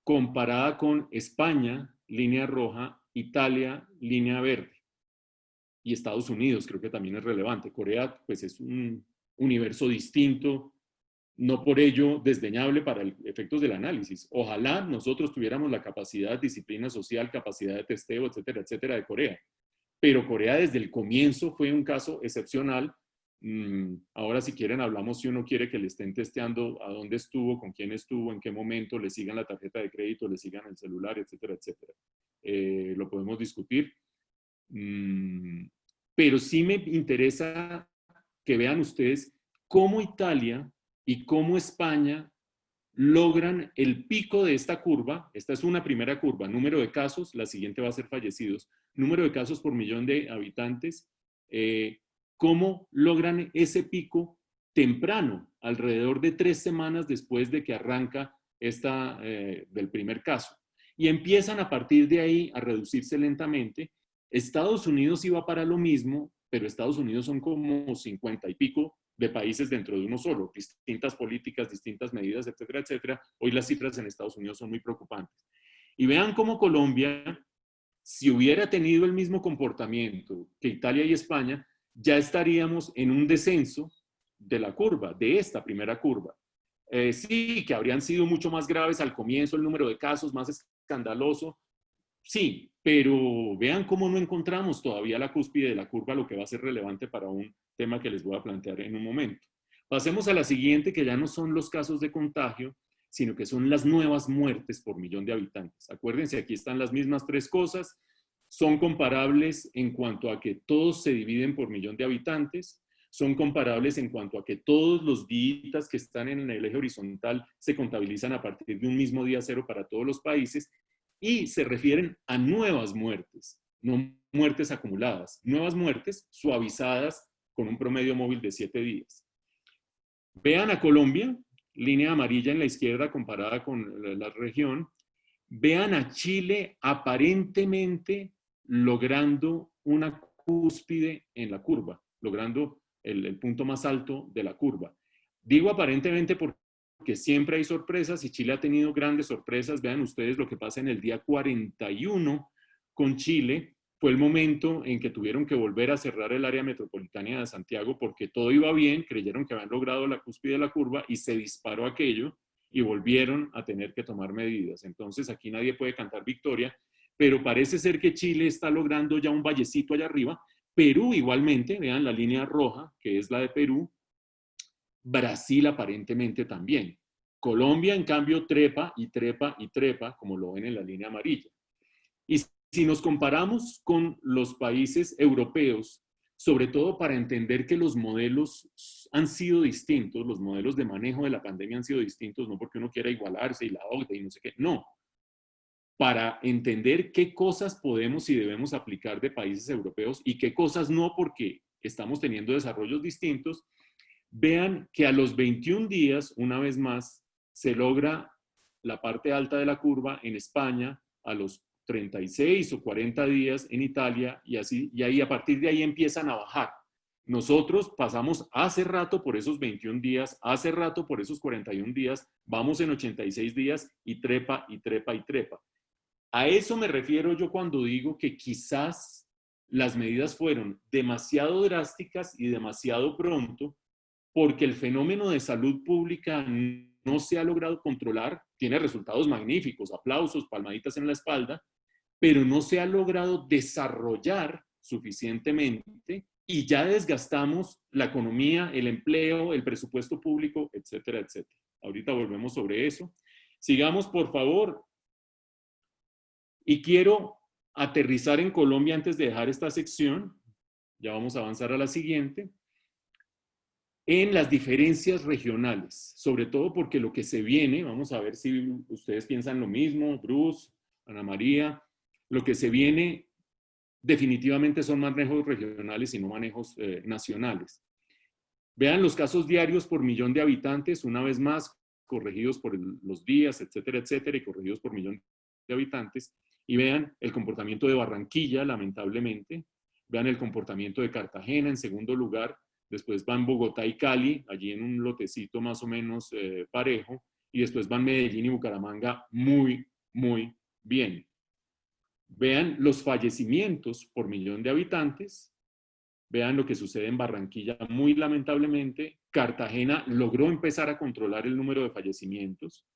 comparada con España, línea roja, Italia, línea verde. Y Estados Unidos creo que también es relevante. Corea pues es un universo distinto, no por ello desdeñable para efectos del análisis. Ojalá nosotros tuviéramos la capacidad, disciplina social, capacidad de testeo, etcétera, etcétera, de Corea. Pero Corea desde el comienzo fue un caso excepcional. Ahora si quieren hablamos si uno quiere que le estén testeando a dónde estuvo, con quién estuvo, en qué momento, le sigan la tarjeta de crédito, le sigan el celular, etcétera, etcétera. Lo podemos discutir. Pero sí me interesa que vean ustedes cómo Italia y cómo España logran el pico de esta curva. Esta es una primera curva, número de casos, la siguiente va a ser fallecidos, número de casos por millón de habitantes, cómo logran ese pico temprano, alrededor de 3 semanas después de que arranca del primer caso. Y empiezan a partir de ahí a reducirse lentamente. Estados Unidos iba para lo mismo, pero Estados Unidos son como 50 y pico de países dentro de uno solo, distintas políticas, distintas medidas, etcétera, etcétera. Hoy las cifras en Estados Unidos son muy preocupantes. Y vean cómo Colombia, si hubiera tenido el mismo comportamiento que Italia y España, ya estaríamos en un descenso de la curva, de esta primera curva. Sí, que habrían sido mucho más graves al comienzo, el número de casos más escandaloso, sí, pero vean cómo no encontramos todavía la cúspide de la curva, lo que va a ser relevante para un tema que les voy a plantear en un momento. Pasemos a la siguiente, que ya no son los casos de contagio, sino que son las nuevas muertes por millón de habitantes. Acuérdense, aquí están las mismas 3 cosas, son comparables en cuanto a que todos se dividen por millón de habitantes, son comparables en cuanto a que todos los días que están en el eje horizontal se contabilizan a partir de un mismo día cero para todos los países, y se refieren a nuevas muertes, no muertes acumuladas, nuevas muertes suavizadas con un promedio móvil de 7 días. Vean a Colombia, línea amarilla en la izquierda comparada con la región. Vean a Chile aparentemente logrando una cúspide en la curva, logrando el punto más alto de la curva. Digo aparentemente porque siempre hay sorpresas y Chile ha tenido grandes sorpresas. Vean ustedes lo que pasa en el día 41 con Chile. Fue el momento en que tuvieron que volver a cerrar el área metropolitana de Santiago porque todo iba bien, creyeron que habían logrado la cúspide de la curva y se disparó aquello y volvieron a tener que tomar medidas. Entonces aquí nadie puede cantar victoria, pero parece ser que Chile está logrando ya un vallecito allá arriba. Perú igualmente, vean la línea roja, que es la de Perú. Brasil aparentemente también. Colombia, en cambio, trepa y trepa y trepa, como lo ven en la línea amarilla. Y si nos comparamos con los países europeos, sobre todo para entender que los modelos han sido distintos, los modelos de manejo de la pandemia han sido distintos, no porque uno quiera igualarse y la OCDE y no sé qué, no. Para entender qué cosas podemos y debemos aplicar de países europeos y qué cosas no, porque estamos teniendo desarrollos distintos. Vean que a los 21 días, una vez más, se logra la parte alta de la curva en España, a los 36 o 40 días en Italia, y así, y ahí a partir de ahí empiezan a bajar. Nosotros pasamos hace rato por esos 21 días, hace rato por esos 41 días, vamos en 86 días y trepa y trepa y trepa. A eso me refiero yo cuando digo que quizás las medidas fueron demasiado drásticas y demasiado pronto, porque el fenómeno de salud pública no se ha logrado controlar, tiene resultados magníficos, aplausos, palmaditas en la espalda, pero no se ha logrado desarrollar suficientemente y ya desgastamos la economía, el empleo, el presupuesto público, etcétera, etcétera. Ahorita volvemos sobre eso. Sigamos, por favor. Y quiero aterrizar en Colombia antes de dejar esta sección. Ya vamos a avanzar a la siguiente. En las diferencias regionales, sobre todo porque lo que se viene, vamos a ver si ustedes piensan lo mismo, Bruce, Ana María, lo que se viene definitivamente son manejos regionales y no manejos nacionales. Vean los casos diarios por millón de habitantes, una vez más, corregidos por los días, etcétera, etcétera, y corregidos por millón de habitantes, y vean el comportamiento de Barranquilla, lamentablemente, vean el comportamiento de Cartagena en segundo lugar, después van Bogotá y Cali, allí en un lotecito más o menos parejo, y después van Medellín y Bucaramanga muy, muy bien. Vean los fallecimientos por millón de habitantes, vean lo que sucede en Barranquilla muy lamentablemente. Cartagena logró empezar a controlar el número de fallecimientos,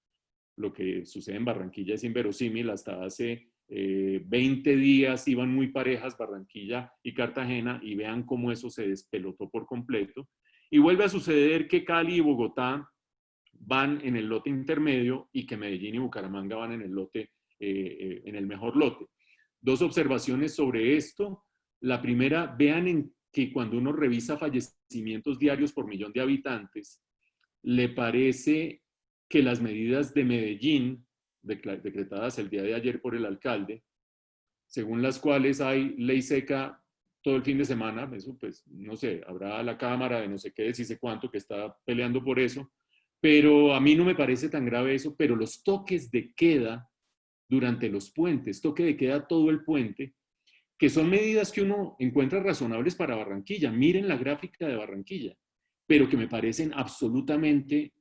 lo que sucede en Barranquilla es inverosímil, hasta hace 20 días iban muy parejas Barranquilla y Cartagena y vean cómo eso se despelotó por completo. Y vuelve a suceder que Cali y Bogotá van en el lote intermedio y que Medellín y Bucaramanga van en el lote, en el mejor lote. Dos observaciones sobre esto. La primera, vean en que cuando uno revisa fallecimientos diarios por millón de habitantes, le parece que las medidas de Medellín, decretadas el día de ayer por el alcalde, según las cuales hay ley seca todo el fin de semana, eso pues no sé, habrá la Cámara de no sé qué, si sé cuánto, que está peleando por eso, pero a mí no me parece tan grave eso, pero los toques de queda durante los puentes, toque de queda todo el puente, que son medidas que uno encuentra razonables para Barranquilla. Miren la gráfica de Barranquilla, pero que me parecen absolutamente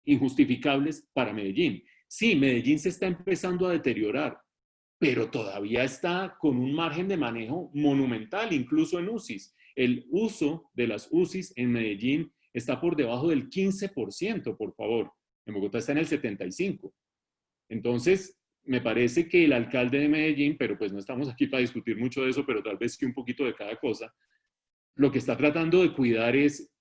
injustificables para Medellín. Sí, Medellín se está empezando a deteriorar, pero todavía está con un margen de manejo monumental, incluso en UCIs. El uso de las UCIs en Medellín está por debajo del 15%, por favor. En Bogotá está en el 75%. Entonces, me parece que el alcalde de Medellín, pero pues no estamos aquí para discutir mucho de eso, pero tal vez sí un poquito de cada cosa, lo que está tratando de cuidar es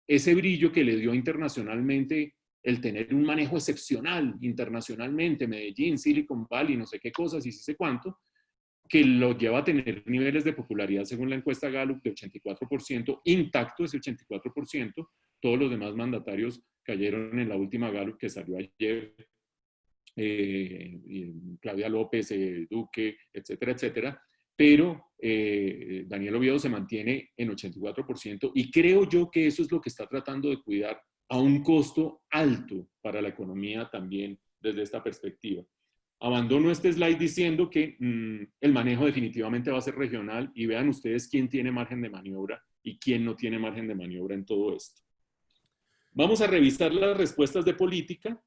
ese brillo que le dio internacionalmente el tener un manejo excepcional internacionalmente, Medellín, Silicon Valley, no sé qué cosas y sí sé cuánto, que lo lleva a tener niveles de popularidad según la encuesta Gallup de 84%, intacto ese 84%, todos los demás mandatarios cayeron en la última Gallup que salió ayer, Claudia López, Duque, etcétera, etcétera, pero Daniel Oviedo se mantiene en 84% y creo yo que eso es lo que está tratando de cuidar a un costo alto para la economía también desde esta perspectiva. Abandono este slide diciendo que el manejo definitivamente va a ser regional y vean ustedes quién tiene margen de maniobra y quién no tiene margen de maniobra en todo esto. Vamos a revisar las respuestas de política.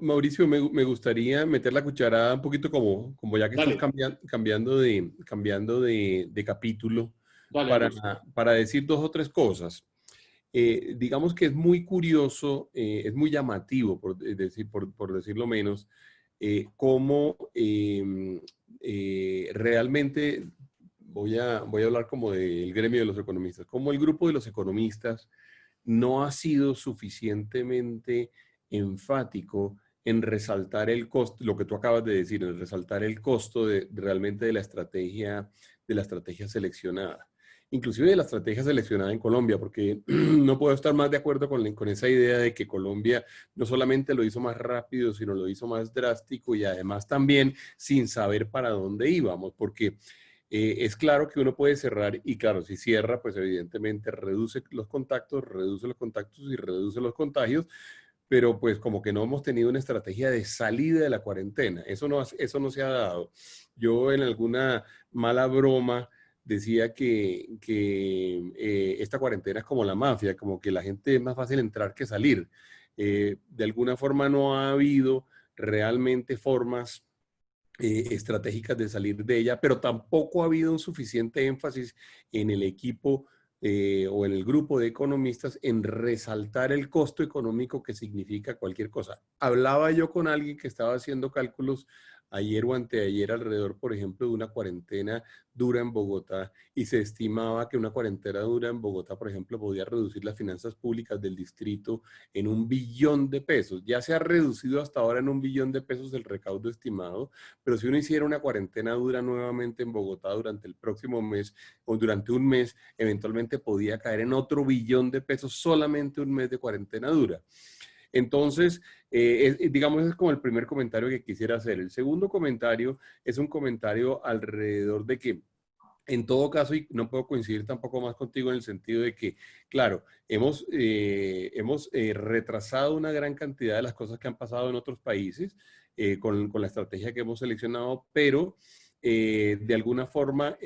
Mauricio, me gustaría meter la cucharada un poquito como ya que Dale. estás cambiando de capítulo Dale, para decir dos o tres cosas. Digamos que es muy curioso, es muy llamativo, por decirlo menos, cómo realmente voy a hablar como del gremio de los economistas, cómo el grupo de los economistas no ha sido suficientemente enfático en resaltar el costo, lo que tú acabas de decir, en resaltar el costo realmente de la estrategia seleccionada. Inclusive de la estrategia seleccionada en Colombia, porque no puedo estar más de acuerdo con esa idea de que Colombia no solamente lo hizo más rápido, sino lo hizo más drástico y además también sin saber para dónde íbamos, porque es claro que uno puede cerrar y claro, si cierra, pues evidentemente reduce los contactos y reduce los contagios, pero pues como que no hemos tenido una estrategia de salida de la cuarentena. Eso no se ha dado. Yo en alguna mala broma decía que esta cuarentena es como la mafia, como que la gente es más fácil entrar que salir. De alguna forma no ha habido realmente formas estratégicas de salir de ella, pero tampoco ha habido un suficiente énfasis en el equipo o en el grupo de economistas en resaltar el costo económico que significa cualquier cosa. Hablaba yo con alguien que estaba haciendo cálculos ayer o anteayer alrededor, por ejemplo, de una cuarentena dura en Bogotá y se estimaba que una cuarentena dura en Bogotá, por ejemplo, podía reducir las finanzas públicas del distrito en 1 billón de pesos. Ya se ha reducido hasta ahora en 1 billón de pesos el recaudo estimado, pero si uno hiciera una cuarentena dura nuevamente en Bogotá durante el próximo mes o durante un mes, eventualmente podía caer en otro 1 billón de pesos solamente un mes de cuarentena dura. Entonces, digamos, ese es como el primer comentario que quisiera hacer. El segundo comentario es un comentario alrededor de que, en todo caso, y no puedo coincidir tampoco más contigo en el sentido de que, claro, hemos retrasado una gran cantidad de las cosas que han pasado en otros países con la estrategia que hemos seleccionado, pero de alguna forma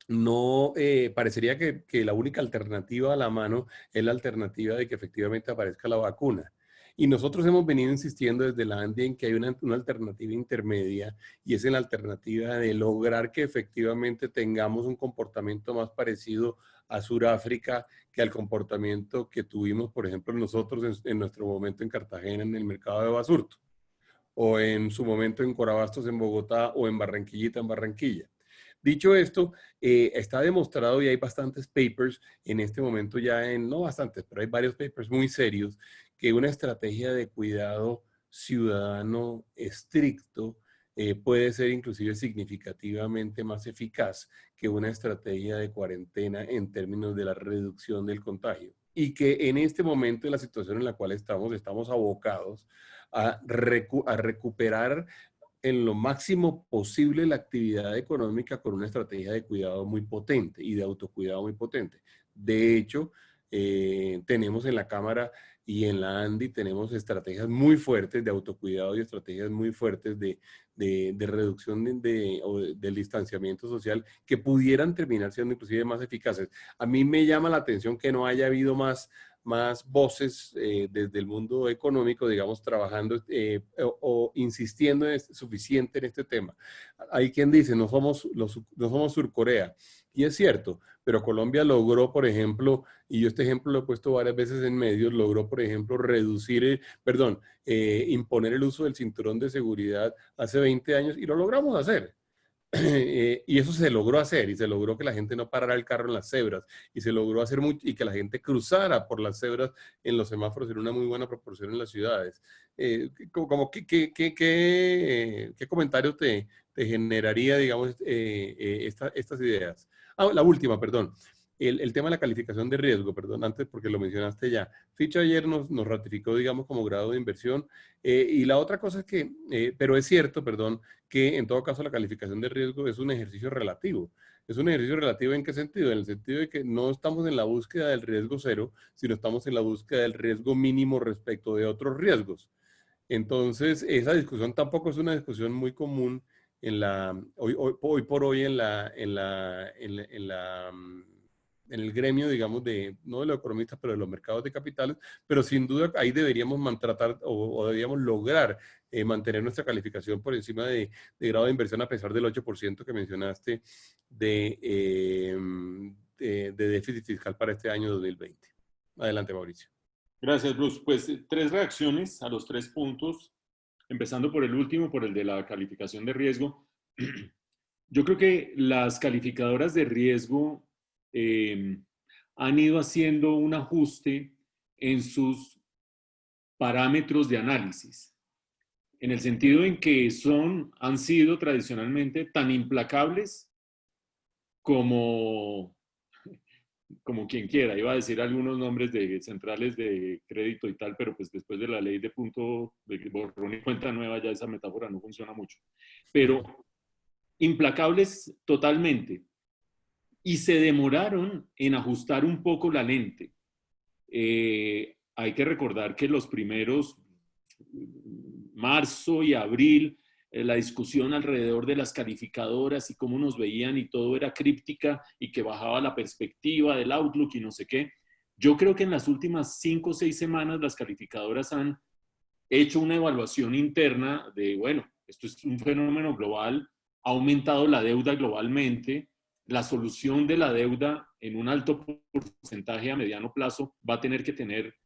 no parecería que la única alternativa a la mano es la alternativa de que efectivamente aparezca la vacuna. Y nosotros hemos venido insistiendo desde la ANDI en que hay una alternativa intermedia y es en la alternativa de lograr que efectivamente tengamos un comportamiento más parecido a Sudáfrica que al comportamiento que tuvimos, por ejemplo, nosotros en nuestro momento en Cartagena en el mercado de Basurto, o en su momento en Corabastos en Bogotá o en Barranquillita en Barranquilla. Dicho esto, está demostrado y hay bastantes papers en este momento no bastantes, pero hay varios papers muy serios, que una estrategia de cuidado ciudadano estricto puede ser inclusive significativamente más eficaz que una estrategia de cuarentena en términos de la reducción del contagio. Y que en este momento, en la situación en la cual estamos abocados a recuperar en lo máximo posible la actividad económica con una estrategia de cuidado muy potente y de autocuidado muy potente. De hecho, tenemos en la Cámara y en la ANDI tenemos estrategias muy fuertes de autocuidado y estrategias muy fuertes de reducción del distanciamiento social que pudieran terminar siendo inclusive más eficaces. A mí me llama la atención que no haya habido más voces desde el mundo económico, digamos, trabajando o insistiendo suficiente en este tema. Hay quien dice, no somos Surcorea, y es cierto, pero Colombia logró, por ejemplo, y yo este ejemplo lo he puesto varias veces en medios, logró, por ejemplo, imponer el uso del cinturón de seguridad hace 20 años y lo logramos hacer. Y eso se logró hacer, y se logró que la gente no parara el carro en las cebras, y se logró hacer mucho, y que la gente cruzara por las cebras en los semáforos en una muy buena proporción en las ciudades. ¿Qué comentario te generaría, digamos, estas ideas? Ah, la última, perdón. El tema de la calificación de riesgo, perdón, antes porque lo mencionaste ya. Fitch ayer nos ratificó, digamos, como grado de inversión. Y la otra cosa es que, pero es cierto, perdón, que en todo caso la calificación de riesgo es un ejercicio relativo. ¿Es un ejercicio relativo en qué sentido? En el sentido de que no estamos en la búsqueda del riesgo cero, sino estamos en la búsqueda del riesgo mínimo respecto de otros riesgos. Entonces, esa discusión tampoco es una discusión muy común hoy por hoy en el gremio, digamos, no de los economistas, pero de los mercados de capitales, pero sin duda ahí deberíamos tratar o deberíamos lograr mantener nuestra calificación por encima de grado de inversión a pesar del 8% que mencionaste de déficit fiscal para este año 2020. Adelante, Mauricio. Gracias, Bruce. Pues 3 reacciones a los 3 puntos, empezando por el último, por el de la calificación de riesgo. Yo creo que las calificadoras de riesgo han ido haciendo un ajuste en sus parámetros de análisis, en el sentido en que han sido tradicionalmente tan implacables como quien quiera. Iba a decir algunos nombres de centrales de crédito y tal, pero pues después de la ley de punto de borrón y cuenta nueva ya esa metáfora no funciona mucho. Pero implacables totalmente. Y se demoraron en ajustar un poco la lente. Hay que recordar que los primeros, marzo y abril, la discusión alrededor de las calificadoras y cómo nos veían y todo era críptica y que bajaba la perspectiva del outlook y no sé qué. Yo creo que en las últimas 5 o 6 semanas las calificadoras han hecho una evaluación interna de, bueno, esto es un fenómeno global, ha aumentado la deuda globalmente, la solución de la deuda en un alto porcentaje a mediano plazo va a tener que tener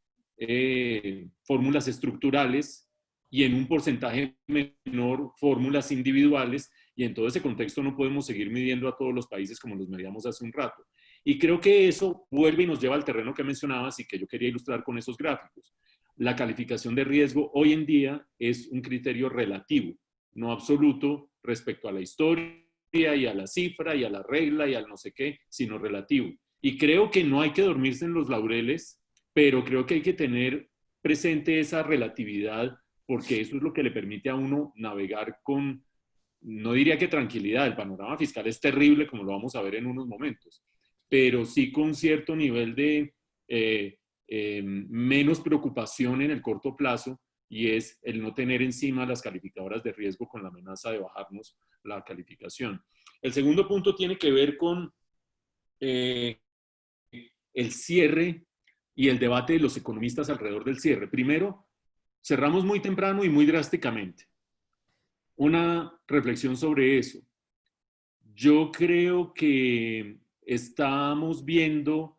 fórmulas estructurales y en un porcentaje menor fórmulas individuales, y en todo ese contexto no podemos seguir midiendo a todos los países como los medíamos hace un rato. Y creo que eso vuelve y nos lleva al terreno que mencionabas y que yo quería ilustrar con esos gráficos. La calificación de riesgo hoy en día es un criterio relativo, no absoluto respecto a la historia y a la cifra y a la regla y al no sé qué, sino relativo. Y creo que no hay que dormirse en los laureles, pero creo que hay que tener presente esa relatividad, porque eso es lo que le permite a uno navegar con, no diría que tranquilidad, el panorama fiscal es terrible como lo vamos a ver en unos momentos, pero sí con cierto nivel de menos preocupación en el corto plazo, y es el no tener encima las calificadoras de riesgo con la amenaza de bajarnos la calificación. El segundo punto tiene que ver con el cierre y el debate de los economistas alrededor del cierre. Primero, cerramos muy temprano y muy drásticamente. Una reflexión sobre eso. Yo creo que estamos viendo,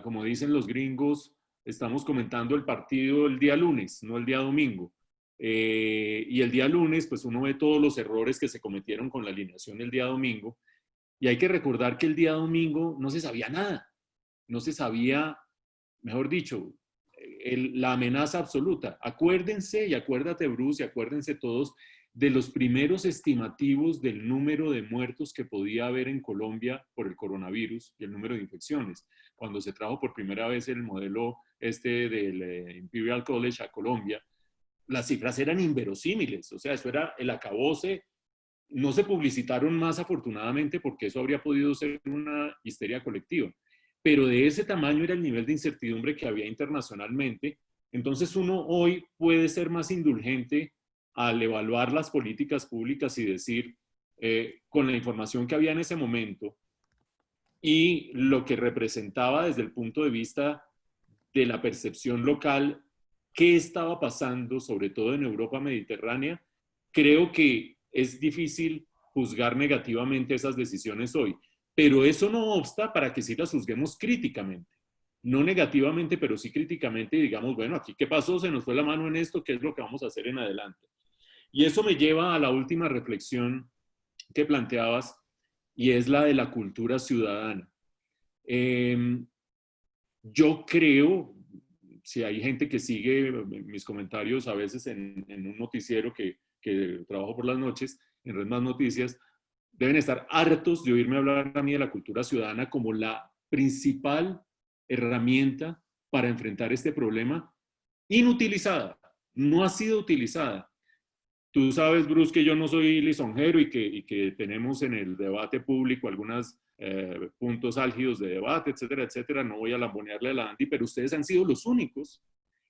como dicen los gringos, estamos comentando el partido el día lunes, no el día domingo. Y el día lunes, pues uno ve todos los errores que se cometieron con la alineación el día domingo. Y hay que recordar que el día domingo no se sabía nada. No se sabía, mejor dicho, la amenaza absoluta. Acuérdense, y acuérdate, Bruce, y acuérdense todos de los primeros estimativos del número de muertos que podía haber en Colombia por el coronavirus y el número de infecciones. Cuando se trajo por primera vez el modelo del Imperial College a Colombia, las cifras eran inverosímiles, o sea, eso era el acabose. No se publicitaron más, afortunadamente, porque eso habría podido ser una histeria colectiva. Pero de ese tamaño era el nivel de incertidumbre que había internacionalmente. Entonces uno hoy puede ser más indulgente al evaluar las políticas públicas y decir, con la información que había en ese momento y lo que representaba desde el punto de vista de la percepción local, qué estaba pasando, sobre todo en Europa mediterránea, creo que es difícil juzgar negativamente esas decisiones hoy. Pero eso no obsta para que sí las juzguemos críticamente. No negativamente, pero sí críticamente y digamos, bueno, aquí qué pasó, se nos fue la mano en esto, qué es lo que vamos a hacer en adelante. Y eso me lleva a la última reflexión que planteabas, y es la de la cultura ciudadana. Yo creo, si hay gente que sigue mis comentarios a veces en un noticiero que trabajo por las noches, en Red Más Noticias, deben estar hartos de oírme hablar a mí de la cultura ciudadana como la principal herramienta para enfrentar este problema, inutilizada, no ha sido utilizada. Tú sabes, Bruce, que yo no soy lisonjero y que tenemos en el debate público algunos puntos álgidos de debate, etcétera, etcétera. No voy a lambonearle a la Andy, pero ustedes han sido los únicos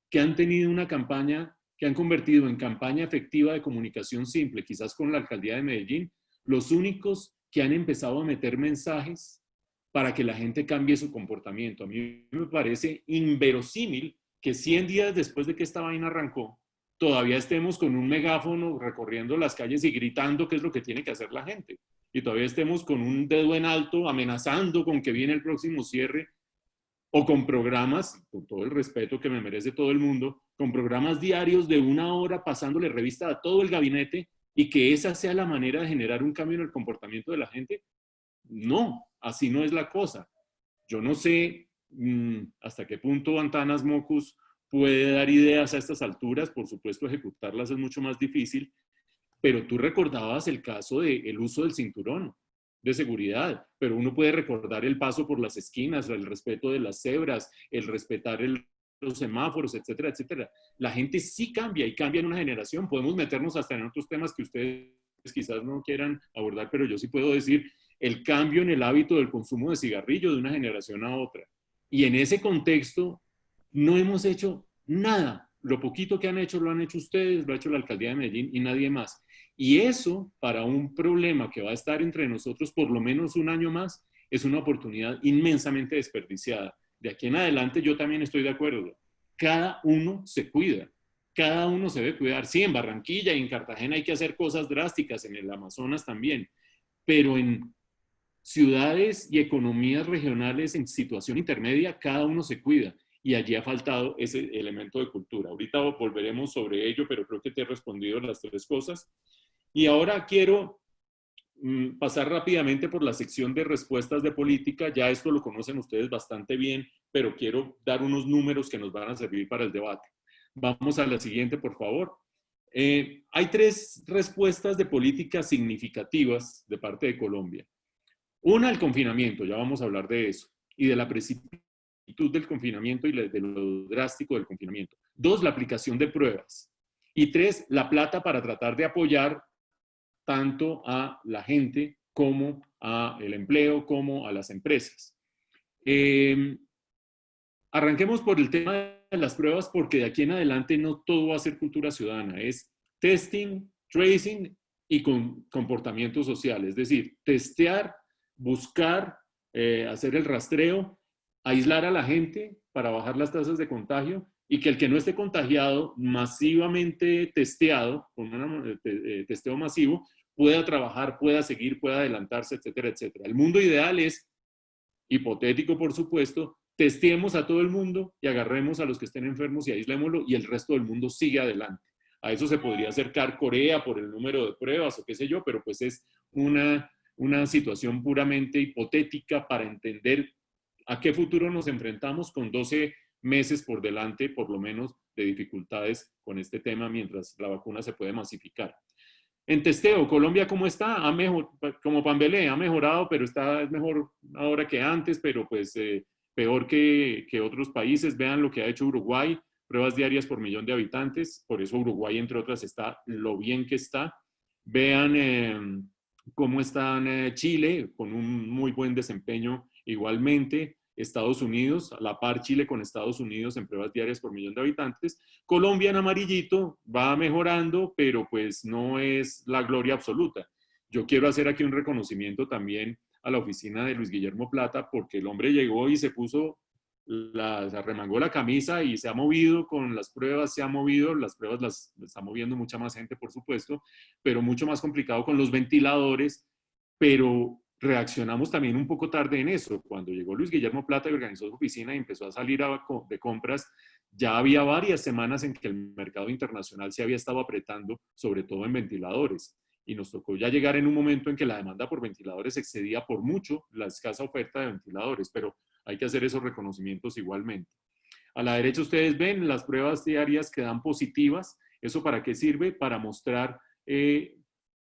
que han tenido una campaña, que han convertido en campaña efectiva de comunicación simple, quizás con la alcaldía de Medellín, los únicos que han empezado a meter mensajes para que la gente cambie su comportamiento. A mí me parece inverosímil que 100 días después de que esta vaina arrancó, todavía estemos con un megáfono recorriendo las calles y gritando qué es lo que tiene que hacer la gente. Y todavía estemos con un dedo en alto amenazando con que viene el próximo cierre, o con programas, con todo el respeto que me merece todo el mundo, con programas diarios de 1 hora pasándole revista a todo el gabinete y que esa sea la manera de generar un cambio en el comportamiento de la gente. No, así no es la cosa. Yo no sé hasta qué punto Antanas Mockus puede dar ideas a estas alturas. Por supuesto, ejecutarlas es mucho más difícil, pero tú recordabas el caso del uso del cinturón de seguridad, pero uno puede recordar el paso por las esquinas, el respeto de las cebras, el respetar los semáforos, etcétera, etcétera. La gente sí cambia y cambia en una generación. Podemos meternos hasta en otros temas que ustedes quizás no quieran abordar, pero yo sí puedo decir el cambio en el hábito del consumo de cigarrillo de una generación a otra. Y en ese contexto no hemos hecho nada. Lo poquito que han hecho lo han hecho ustedes, lo ha hecho la alcaldía de Medellín y nadie más. Y eso, para un problema que va a estar entre nosotros por lo menos 1 año más, es una oportunidad inmensamente desperdiciada. De aquí en adelante yo también estoy de acuerdo. Cada uno se cuida. Cada uno se debe cuidar. Sí, en Barranquilla y en Cartagena hay que hacer cosas drásticas, en el Amazonas también. Pero en ciudades y economías regionales en situación intermedia, cada uno se cuida. Y allí ha faltado ese elemento de cultura. Ahorita volveremos sobre ello, pero creo que te he respondido las 3 cosas. Y ahora quiero pasar rápidamente por la sección de respuestas de política. Ya esto lo conocen ustedes bastante bien, pero quiero dar unos números que nos van a servir para el debate. Vamos a la siguiente, por favor. Hay 3 respuestas de política significativas de parte de Colombia. Una, el confinamiento, ya vamos a hablar de eso, y de la precipitación del confinamiento y de lo drástico del confinamiento. 2, la aplicación de pruebas. Y 3, la plata para tratar de apoyar tanto a la gente como al empleo, como a las empresas. Arranquemos por el tema de las pruebas, porque de aquí en adelante no todo va a ser cultura ciudadana, es testing, tracing y comportamiento social, es decir, testear, buscar, hacer el rastreo, aislar a la gente para bajar las tasas de contagio y que el que no esté contagiado, masivamente testeado, con un testeo masivo, pueda trabajar, pueda seguir, pueda adelantarse, etcétera, etcétera. El mundo ideal es, hipotético por supuesto, testeemos a todo el mundo y agarremos a los que estén enfermos y aislémoslo y el resto del mundo sigue adelante. A eso se podría acercar Corea por el número de pruebas o qué sé yo, pero pues es una situación puramente hipotética para entender a qué futuro nos enfrentamos con 12 meses por delante, por lo menos, de dificultades con este tema mientras la vacuna se puede masificar. En testeo, Colombia, ¿cómo está? Como Pambelé, ha mejorado, pero es mejor ahora que antes, pero pues peor que otros países. Vean lo que ha hecho Uruguay, pruebas diarias por millón de habitantes, por eso Uruguay, entre otras, está lo bien que está. Vean cómo está Chile, con un muy buen desempeño igualmente. Estados Unidos, a la par Chile con Estados Unidos en pruebas diarias por millón de habitantes. Colombia en amarillito va mejorando, pero pues no es la gloria absoluta. Yo quiero hacer aquí un reconocimiento también a la oficina de Luis Guillermo Plata, porque el hombre llegó y se arremangó la camisa y se ha movido con las pruebas, las pruebas las está moviendo mucha más gente, por supuesto, pero mucho más complicado con los ventiladores, pero reaccionamos también un poco tarde en eso. Cuando llegó Luis Guillermo Plata y organizó su oficina y empezó a salir de compras, ya había varias semanas en que el mercado internacional se había estado apretando, sobre todo en ventiladores. Y nos tocó ya llegar en un momento en que la demanda por ventiladores excedía por mucho la escasa oferta de ventiladores, pero hay que hacer esos reconocimientos igualmente. A la derecha ustedes ven las pruebas diarias que dan positivas. ¿Eso para qué sirve? Para mostrar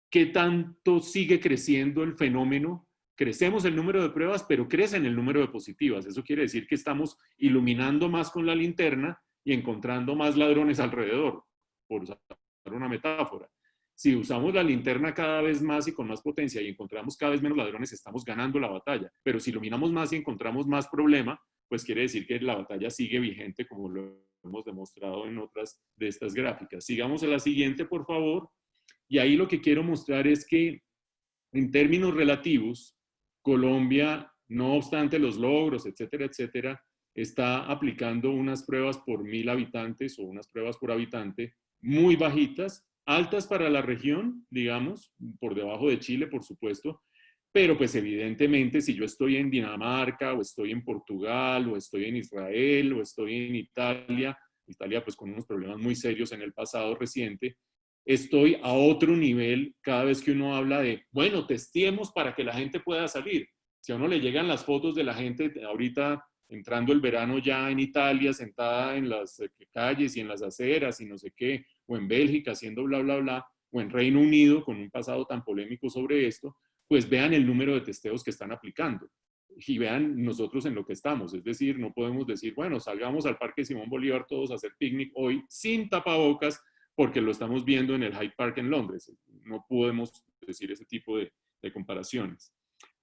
qué tanto sigue creciendo el fenómeno. Crecemos el número de pruebas, pero crece el número de positivas. Eso quiere decir que estamos iluminando más con la linterna y encontrando más ladrones alrededor, por usar una metáfora. Si usamos la linterna cada vez más y con más potencia y encontramos cada vez menos ladrones, estamos ganando la batalla. Pero si iluminamos más y encontramos más problema, pues quiere decir que la batalla sigue vigente, como lo hemos demostrado en otras de estas gráficas. Sigamos a la siguiente, por favor. Y ahí lo que quiero mostrar es que en términos relativos, Colombia, no obstante los logros, etcétera, etcétera, está aplicando unas pruebas por 1000 habitantes o unas pruebas por habitante muy bajitas, altas para la región, digamos, por debajo de Chile, por supuesto, pero pues evidentemente si yo estoy en Dinamarca o estoy en Portugal o estoy en Israel o estoy en Italia pues con unos problemas muy serios en el pasado reciente, estoy a otro nivel cada vez que uno habla de, bueno, testeemos para que la gente pueda salir. Si a uno le llegan las fotos de la gente ahorita entrando el verano ya en Italia, sentada en las calles y en las aceras y no sé qué, o en Bélgica haciendo bla, bla, bla, o en Reino Unido con un pasado tan polémico sobre esto, pues vean el número de testeos que están aplicando y vean nosotros en lo que estamos. Es decir, no podemos decir, bueno, salgamos al Parque Simón Bolívar todos a hacer picnic hoy sin tapabocas, porque lo estamos viendo en el Hyde Park en Londres. No podemos decir ese tipo de comparaciones.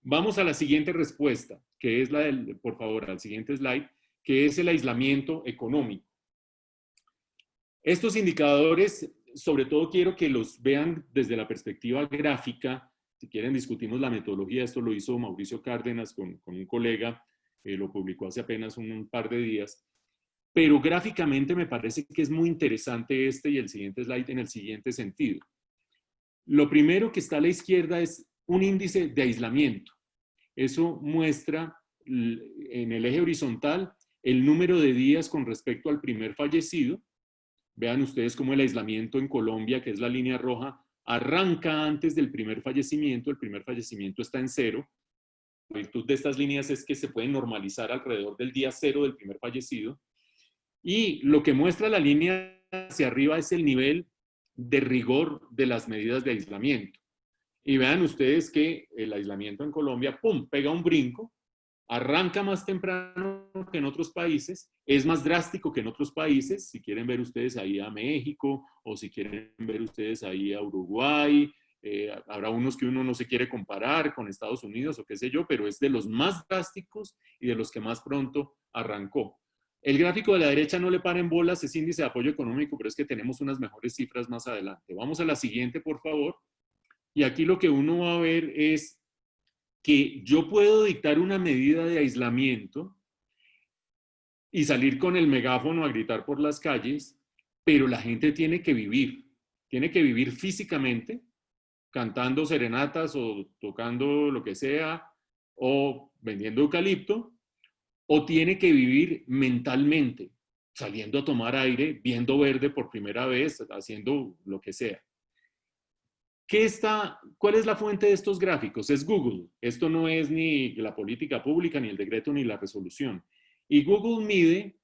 Vamos a la siguiente respuesta, que es la del, por favor, al siguiente slide, que es el aislamiento económico. Estos indicadores, sobre todo quiero que los vean desde la perspectiva gráfica. Si quieren discutimos la metodología, esto lo hizo Mauricio Cárdenas con un colega, lo publicó hace apenas un par de días. Pero gráficamente me parece que es muy interesante este y el siguiente slide en el siguiente sentido. Lo primero que está a la izquierda es un índice de aislamiento. Eso muestra en el eje horizontal el número de días con respecto al primer fallecido. Vean ustedes cómo el aislamiento en Colombia, que es la línea roja, arranca antes del primer fallecimiento. El primer fallecimiento está en 0. La virtud de estas líneas es que se pueden normalizar alrededor del día 0 del primer fallecido. Y lo que muestra la línea hacia arriba es el nivel de rigor de las medidas de aislamiento. Y vean ustedes que el aislamiento en Colombia, ¡pum!, pega un brinco, arranca más temprano que en otros países, es más drástico que en otros países. Si quieren ver ustedes ahí a México o si quieren ver ustedes ahí a Uruguay, habrá unos que uno no se quiere comparar con Estados Unidos o qué sé yo, pero es de los más drásticos y de los que más pronto arrancó. El gráfico de la derecha no le paren bolas, es índice de apoyo económico, pero es que tenemos unas mejores cifras más adelante. Vamos a la siguiente, por favor. Y aquí lo que uno va a ver es que yo puedo dictar una medida de aislamiento y salir con el megáfono a gritar por las calles, pero la gente tiene que vivir físicamente, cantando serenatas o tocando lo que sea, o vendiendo eucalipto, o tiene que vivir mentalmente, saliendo a tomar aire, viendo verde por primera vez, haciendo lo que sea. ¿Cuál es la fuente de estos gráficos? Es Google. Esto no es ni la política pública, ni el decreto, ni la resolución. Y Google mide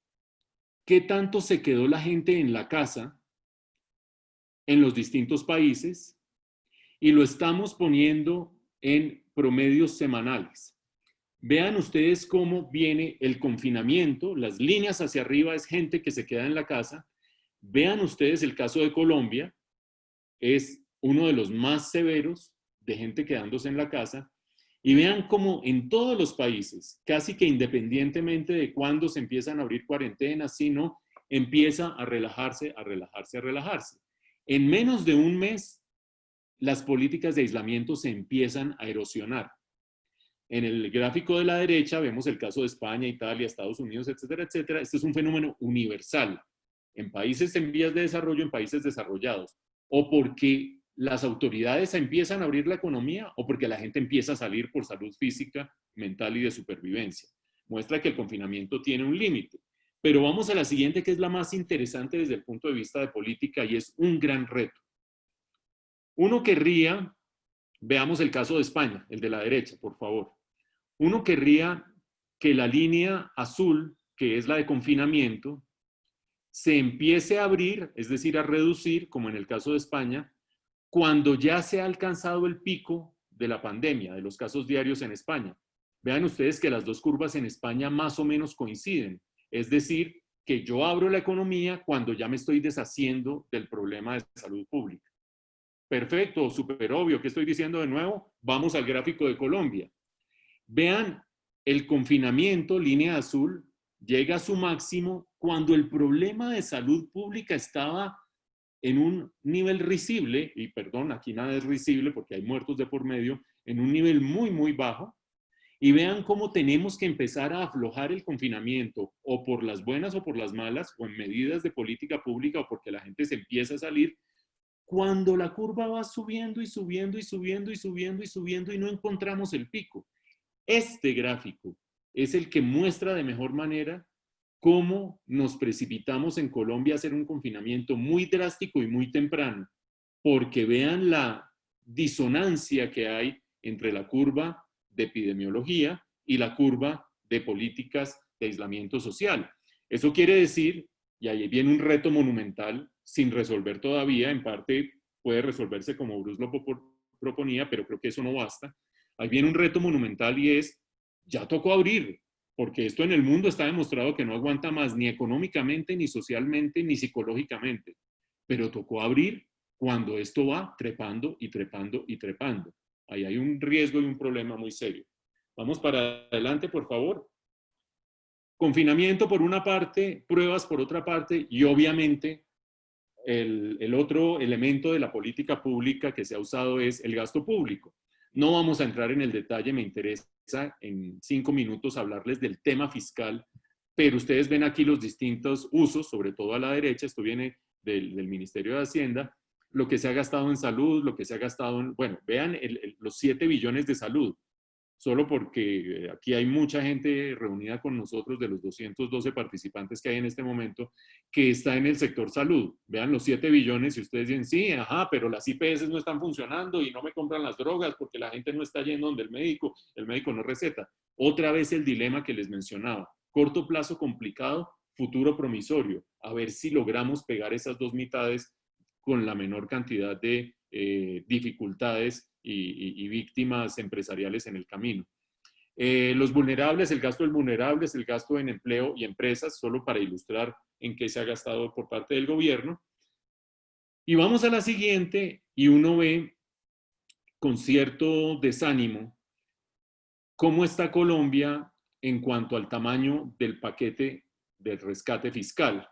qué tanto se quedó la gente en la casa en los distintos países y lo estamos poniendo en promedios semanales. Vean ustedes cómo viene el confinamiento, las líneas hacia arriba es gente que se queda en la casa. Vean ustedes el caso de Colombia, es uno de los más severos de gente quedándose en la casa. Y vean cómo en todos los países, casi que independientemente de cuándo se empiezan a abrir cuarentenas, sino empieza a relajarse, a relajarse, a relajarse. En menos de un mes, las políticas de aislamiento se empiezan a erosionar. En el gráfico de la derecha vemos el caso de España, Italia, Estados Unidos, etcétera, etcétera. Este es un fenómeno universal en países en vías de desarrollo, en países desarrollados, o porque las autoridades empiezan a abrir la economía o porque la gente empieza a salir por salud física, mental y de supervivencia. Muestra que el confinamiento tiene un límite. Pero vamos a la siguiente, que es la más interesante desde el punto de vista de política y es un gran reto. Uno querría, veamos el caso de España, el de la derecha, por favor. Uno querría que la línea azul, que es la de confinamiento, se empiece a abrir, es decir, a reducir, como en el caso de España, cuando ya se ha alcanzado el pico de la pandemia, de los casos diarios en España. Vean ustedes que las dos curvas en España más o menos coinciden. Es decir, que yo abro la economía cuando ya me estoy deshaciendo del problema de salud pública. Perfecto, súper obvio. ¿Qué estoy diciendo de nuevo? Vamos al gráfico de Colombia. Vean, el confinamiento, línea azul, llega a su máximo cuando el problema de salud pública estaba en un nivel risible, y perdón, aquí nada es risible porque hay muertos de por medio, en un nivel muy, muy bajo, y vean cómo tenemos que empezar a aflojar el confinamiento, o por las buenas o por las malas, o en medidas de política pública, o porque la gente se empieza a salir, cuando la curva va subiendo y subiendo y subiendo y subiendo y subiendo y no encontramos el pico. Este gráfico es el que muestra de mejor manera cómo nos precipitamos en Colombia a hacer un confinamiento muy drástico y muy temprano, porque vean la disonancia que hay entre la curva de epidemiología y la curva de políticas de aislamiento social. Eso quiere decir, y ahí viene un reto monumental sin resolver todavía, en parte puede resolverse como Bruce lo proponía, pero creo que eso no basta. Ahí viene un reto monumental y es, ya tocó abrir, porque esto en el mundo está demostrado que no aguanta más, ni económicamente, ni socialmente, ni psicológicamente. Pero tocó abrir cuando esto va trepando y trepando y trepando. Ahí hay un riesgo y un problema muy serio. Vamos para adelante, por favor. Confinamiento por una parte, pruebas por otra parte, y obviamente el otro elemento de la política pública que se ha usado es el gasto público. No vamos a entrar en el detalle, me interesa en 5 minutos hablarles del tema fiscal, pero ustedes ven aquí los distintos usos, sobre todo a la derecha, esto viene del Ministerio de Hacienda, lo que se ha gastado en salud, lo que se ha gastado en, bueno, vean los 7 billones de salud, solo porque aquí hay mucha gente reunida con nosotros de los 212 participantes que hay en este momento, que está en el sector salud. Vean los 7 billones y ustedes dicen, sí, ajá, pero las IPS no están funcionando y no me compran las drogas porque la gente no está yendo donde el médico no receta. Otra vez el dilema que les mencionaba, corto plazo complicado, futuro promisorio, a ver si logramos pegar esas dos mitades con la menor cantidad de dificultades y víctimas empresariales en el camino. Los vulnerables, el gasto del vulnerable es el gasto en empleo y empresas, solo para ilustrar en qué se ha gastado por parte del gobierno. Y vamos a la siguiente y uno ve con cierto desánimo cómo está Colombia en cuanto al tamaño del paquete del rescate fiscal.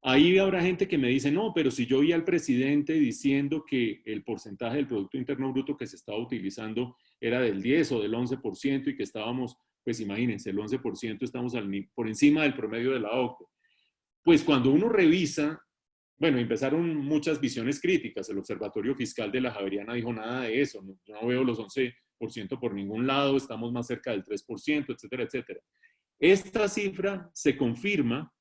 Ahí habrá gente que me dice, no, pero si yo vi al presidente diciendo que el porcentaje del Producto Interno Bruto que se estaba utilizando era del 10 o del 11% y que estábamos, pues imagínense, el 11% estamos por encima del promedio de la OCDE. Pues cuando uno revisa, bueno, empezaron muchas visiones críticas. El Observatorio Fiscal de la Javeriana dijo nada de eso, no veo los 11% por ningún lado, estamos más cerca del 3%, etcétera, etcétera. Esta cifra se confirma.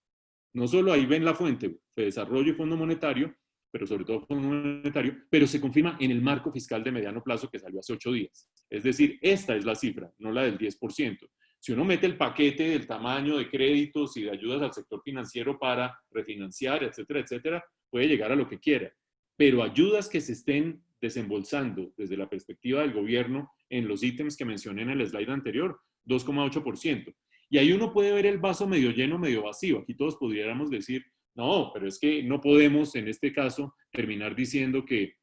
No solo ahí ven la fuente, Desarrollo y Fondo Monetario, pero sobre todo Fondo Monetario, pero se confirma en el marco fiscal de mediano plazo que salió hace 8 días. Es decir, esta es la cifra, no la del 10%. Si uno mete el paquete del tamaño de créditos y de ayudas al sector financiero para refinanciar, etcétera, etcétera, puede llegar a lo que quiera. Pero ayudas que se estén desembolsando desde la perspectiva del gobierno en los ítems que mencioné en el slide anterior, 2,8%. Y ahí uno puede ver el vaso medio lleno, medio vacío. Aquí todos pudiéramos decir, no, pero es que no podemos en este caso terminar diciendo que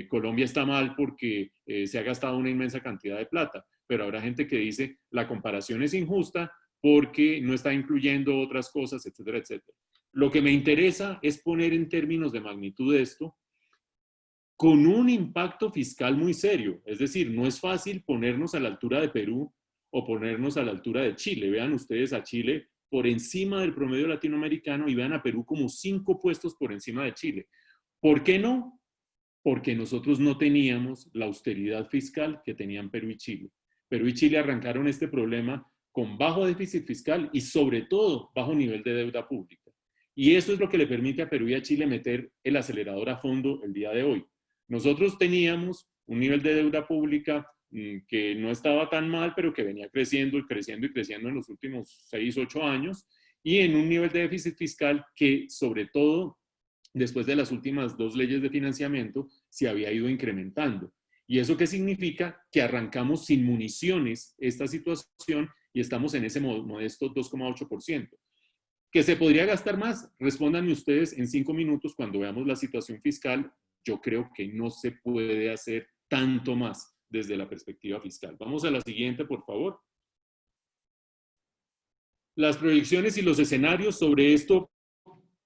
Colombia está mal porque se ha gastado una inmensa cantidad de plata. Pero habrá gente que dice, la comparación es injusta porque no está incluyendo otras cosas, etcétera, etcétera. Lo que me interesa es poner en términos de magnitud esto con un impacto fiscal muy serio. Es decir, no es fácil ponernos a la altura de Perú o ponernos a la altura de Chile. Vean ustedes a Chile por encima del promedio latinoamericano y vean a Perú como 5 puestos por encima de Chile. ¿Por qué no? Porque nosotros no teníamos la austeridad fiscal que tenían Perú y Chile. Perú y Chile arrancaron este problema con bajo déficit fiscal y sobre todo bajo nivel de deuda pública. Y eso es lo que le permite a Perú y a Chile meter el acelerador a fondo el día de hoy. Nosotros teníamos un nivel de deuda pública que no estaba tan mal, pero que venía creciendo y creciendo y creciendo en los últimos 6, 8 años, y en un nivel de déficit fiscal que, sobre todo, después de las últimas 2 leyes de financiamiento, se había ido incrementando. ¿Y eso qué significa? Que arrancamos sin municiones esta situación y estamos en ese modesto 2,8%. ¿Que se podría gastar más? Respóndanme ustedes en 5 minutos cuando veamos la situación fiscal. Yo creo que no se puede hacer tanto más desde la perspectiva fiscal. Vamos a la siguiente, por favor. Las proyecciones y los escenarios sobre esto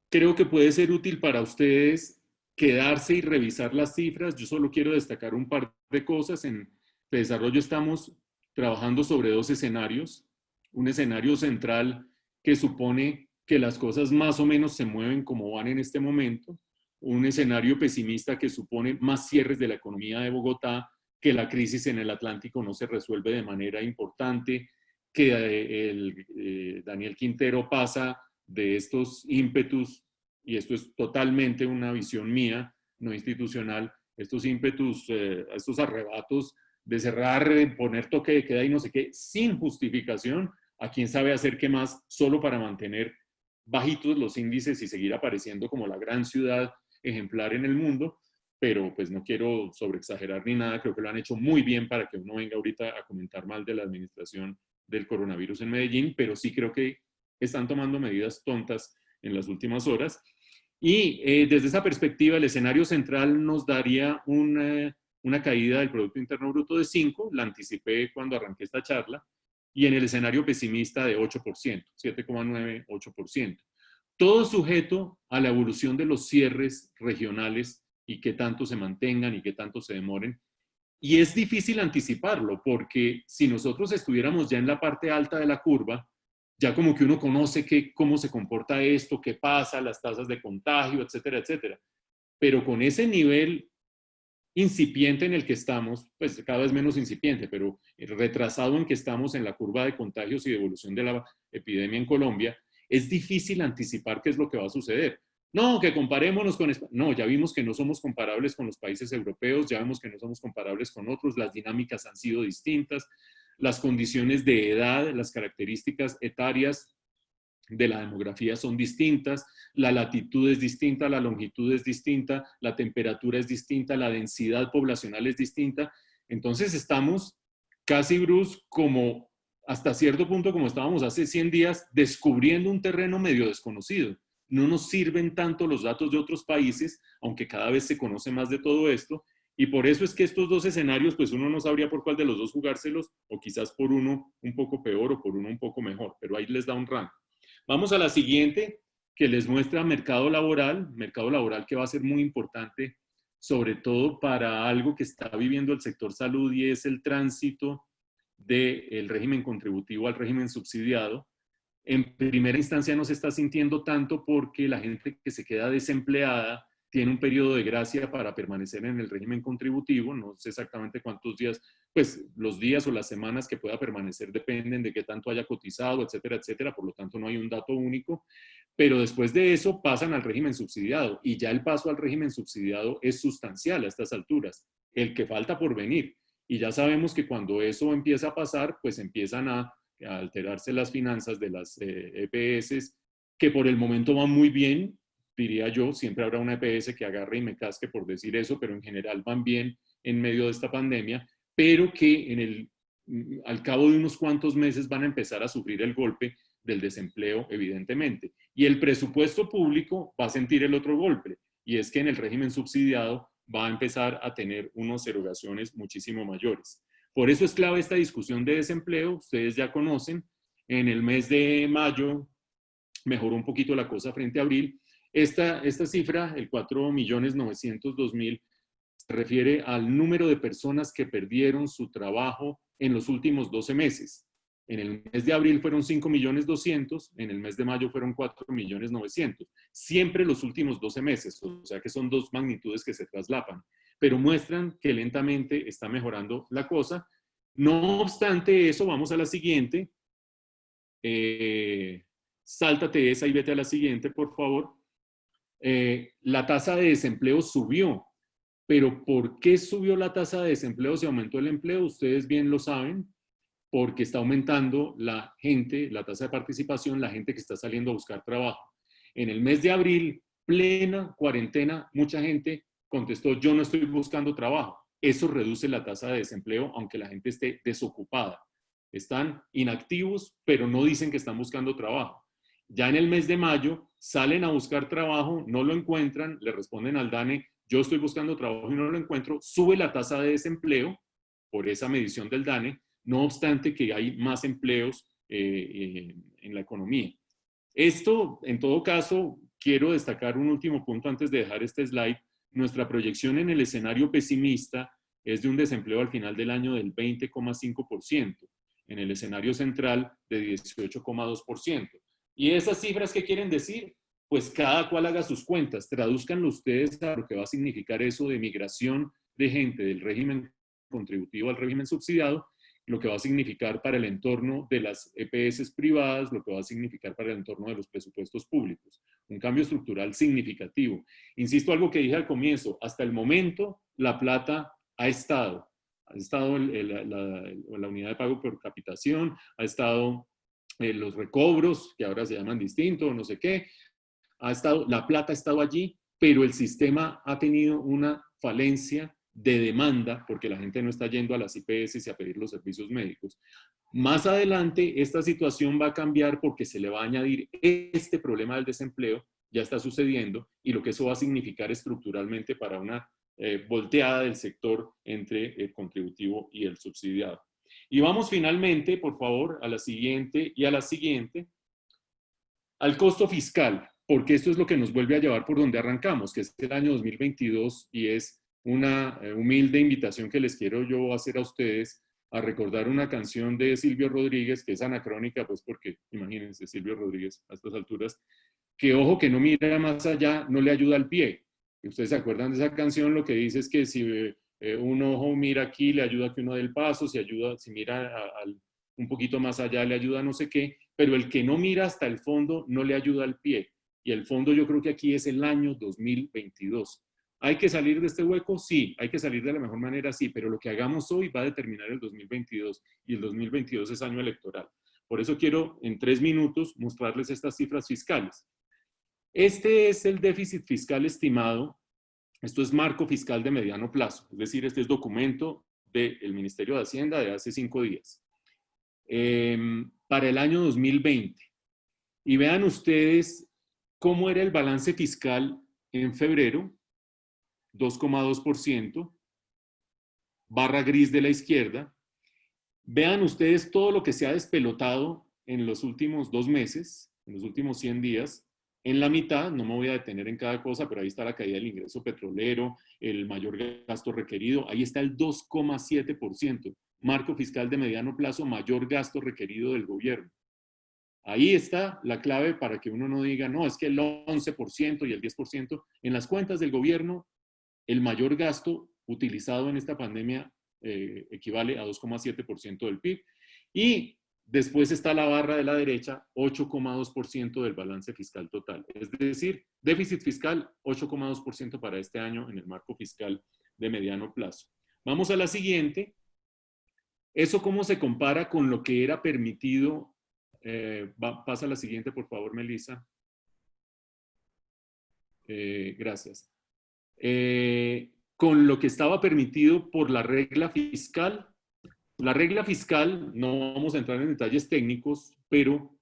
creo que puede ser útil para ustedes quedarse y revisar las cifras. Yo solo quiero destacar un par de cosas. En desarrollo estamos trabajando sobre 2 escenarios. Un escenario central que supone que las cosas más o menos se mueven como van en este momento. Un escenario pesimista que supone más cierres de la economía de Bogotá, que la crisis en el Atlántico no se resuelve de manera importante, que Daniel Quintero pasa de estos ímpetus, y esto es totalmente una visión mía, no institucional, estos ímpetus, estos arrebatos de cerrar, poner toque de queda y no sé qué, sin justificación, a quién sabe hacer qué más, solo para mantener bajitos los índices y seguir apareciendo como la gran ciudad ejemplar en el mundo, pero pues no quiero sobreexagerar ni nada, creo que lo han hecho muy bien para que uno venga ahorita a comentar mal de la administración del coronavirus en Medellín, pero sí creo que están tomando medidas tontas en las últimas horas. Y desde esa perspectiva, el escenario central nos daría una caída del Producto Interno Bruto de 5, la anticipé cuando arranqué esta charla, y en el escenario pesimista de 8%, 7,9, 8%. Todo sujeto a la evolución de los cierres regionales y que tanto se mantengan y que tanto se demoren. Y es difícil anticiparlo, porque si nosotros estuviéramos ya en la parte alta de la curva, ya como que uno conoce cómo se comporta esto, qué pasa, las tasas de contagio, etcétera, etcétera. Pero con ese nivel incipiente en el que estamos, pues cada vez menos incipiente, pero retrasado en que estamos en la curva de contagios y de evolución de la epidemia en Colombia, es difícil anticipar qué es lo que va a suceder. No, que comparémonos con España. No, ya vimos que no somos comparables con los países europeos, ya vemos que no somos comparables con otros, las dinámicas han sido distintas, las condiciones de edad, las características etarias de la demografía son distintas, la latitud es distinta, la longitud es distinta, la temperatura es distinta, la densidad poblacional es distinta. Entonces estamos casi, Bruce, como hasta cierto punto como estábamos hace 100 días, descubriendo un terreno medio desconocido. No nos sirven tanto los datos de otros países, aunque cada vez se conoce más de todo esto, y por eso es que estos 2 escenarios, pues uno no sabría por cuál de los 2 jugárselos, o quizás por uno un poco peor o por uno un poco mejor, pero ahí les da un rango. Vamos a la siguiente, que les muestra mercado laboral que va a ser muy importante, sobre todo para algo que está viviendo el sector salud, y es el tránsito del régimen contributivo al régimen subsidiado. En primera instancia no se está sintiendo tanto porque la gente que se queda desempleada tiene un periodo de gracia para permanecer en el régimen contributivo, no sé exactamente cuántos días, pues los días o las semanas que pueda permanecer dependen de qué tanto haya cotizado, etcétera, etcétera, por lo tanto no hay un dato único, pero después de eso pasan al régimen subsidiado y ya el paso al régimen subsidiado es sustancial a estas alturas, el que falta por venir, y ya sabemos que cuando eso empieza a pasar, pues empiezan a alterarse las finanzas de las EPS, que por el momento van muy bien, diría yo. Siempre habrá una EPS que agarre y me casque por decir eso, pero en general van bien en medio de esta pandemia, pero que al cabo de unos cuantos meses van a empezar a sufrir el golpe del desempleo, evidentemente. Y el presupuesto público va a sentir el otro golpe, y es que en el régimen subsidiado va a empezar a tener unas erogaciones muchísimo mayores. Por eso es clave esta discusión de desempleo. Ustedes ya conocen, en el mes de mayo mejoró un poquito la cosa frente a abril. Esta cifra, el 4.902.000, se refiere al número de personas que perdieron su trabajo en los últimos 12 meses. En el mes de abril fueron 5.200.000, en el mes de mayo fueron 4.900.000. Siempre los últimos 12 meses, o sea que son dos magnitudes que se traslapan, pero muestran que lentamente está mejorando la cosa. No obstante eso, vamos a la siguiente. Sáltate esa y vete a la siguiente, por favor. La tasa de desempleo subió. Pero ¿por qué subió la tasa de desempleo? ¿Se aumentó el empleo? Ustedes bien lo saben, porque está aumentando la gente, la tasa de participación, la gente que está saliendo a buscar trabajo. En el mes de abril, plena cuarentena, mucha gente contestó, yo no estoy buscando trabajo. Eso reduce la tasa de desempleo, aunque la gente esté desocupada. Están inactivos, pero no dicen que están buscando trabajo. Ya en el mes de mayo, salen a buscar trabajo, no lo encuentran, le responden al DANE, yo estoy buscando trabajo y no lo encuentro, sube la tasa de desempleo por esa medición del DANE, no obstante que hay más empleos en la economía. Esto, en todo caso, quiero destacar un último punto antes de dejar este slide. Nuestra proyección en el escenario pesimista es de un desempleo al final del año del 20,5%, en el escenario central de 18,2%. ¿Y esas cifras qué quieren decir? Pues cada cual haga sus cuentas, tradúzcanlo ustedes a lo que va a significar eso de migración de gente del régimen contributivo al régimen subsidiado, lo que va a significar para el entorno de las EPS privadas, lo que va a significar para el entorno de los presupuestos públicos. Un cambio estructural significativo. Insisto, algo que dije al comienzo, hasta el momento la plata ha estado la unidad de pago por capitación, ha estado los recobros, que ahora se llaman distinto, no sé qué, la plata ha estado allí, pero el sistema ha tenido una falencia de demanda porque la gente no está yendo a las IPS a pedir los servicios médicos. Más adelante esta situación va a cambiar porque se le va a añadir este problema del desempleo, ya está sucediendo, y lo que eso va a significar estructuralmente para una volteada del sector entre el contributivo y el subsidiado. Y vamos finalmente, por favor, a la siguiente y a la siguiente, al costo fiscal, porque esto es lo que nos vuelve a llevar por donde arrancamos, que es el año 2022, y es una humilde invitación que les quiero yo hacer a ustedes a recordar una canción de Silvio Rodríguez, que es anacrónica, pues porque, imagínense, Silvio Rodríguez a estas alturas, que ojo que no mira más allá, no le ayuda al pie. Y ustedes se acuerdan de esa canción, lo que dice es que si un ojo mira aquí, le ayuda a que uno dé el paso, si mira un poquito más allá, le ayuda a no sé qué, pero el que no mira hasta el fondo no le ayuda al pie. Y el fondo yo creo que aquí es el año 2022. ¿Hay que salir de este hueco? Sí. ¿Hay que salir de la mejor manera? Sí. Pero lo que hagamos hoy va a determinar el 2022. Y el 2022 es año electoral. Por eso quiero, en 3 minutos, mostrarles estas cifras fiscales. Este es el déficit fiscal estimado. Esto es marco fiscal de mediano plazo. Es decir, este es documento del Ministerio de Hacienda de hace 5 días. Para el año 2020. Y vean ustedes cómo era el balance fiscal en febrero, 2,2%, barra gris de la izquierda. Vean ustedes todo lo que se ha despelotado en los últimos 2 meses, en los últimos 100 días. En la mitad, no me voy a detener en cada cosa, pero ahí está la caída del ingreso petrolero, el mayor gasto requerido, ahí está el 2,7%. Marco fiscal de mediano plazo, mayor gasto requerido del gobierno. Ahí está la clave para que uno no diga, no, es que el 11% y el 10%. En las cuentas del gobierno, el mayor gasto utilizado en esta pandemia equivale a 2,7% del PIB. Y después está la barra de la derecha, 8,2% del balance fiscal total. Es decir, déficit fiscal, 8,2% para este año en el marco fiscal de mediano plazo. Vamos a la siguiente. ¿Eso cómo se compara con lo que era permitido? Pasa a la siguiente, por favor, Melissa. Gracias. Con lo que estaba permitido por la regla fiscal. La regla fiscal, no vamos a entrar en detalles técnicos, pero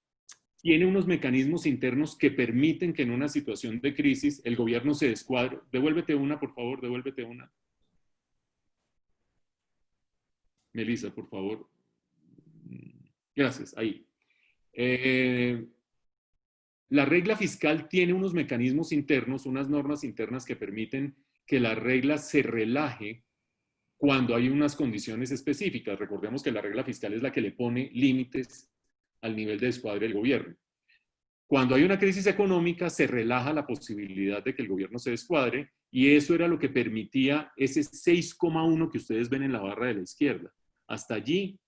tiene unos mecanismos internos que permiten que en una situación de crisis el gobierno se descuadre. Devuélvete una, por favor, devuélvete una. Melissa, por favor. Gracias, ahí. La regla fiscal tiene unos mecanismos internos, unas normas internas que permiten que la regla se relaje cuando hay unas condiciones específicas. Recordemos que la regla fiscal es la que le pone límites al nivel de descuadre del gobierno. Cuando hay una crisis económica, se relaja la posibilidad de que el gobierno se descuadre, y eso era lo que permitía ese 6,1 que ustedes ven en la barra de la izquierda. Hasta allí,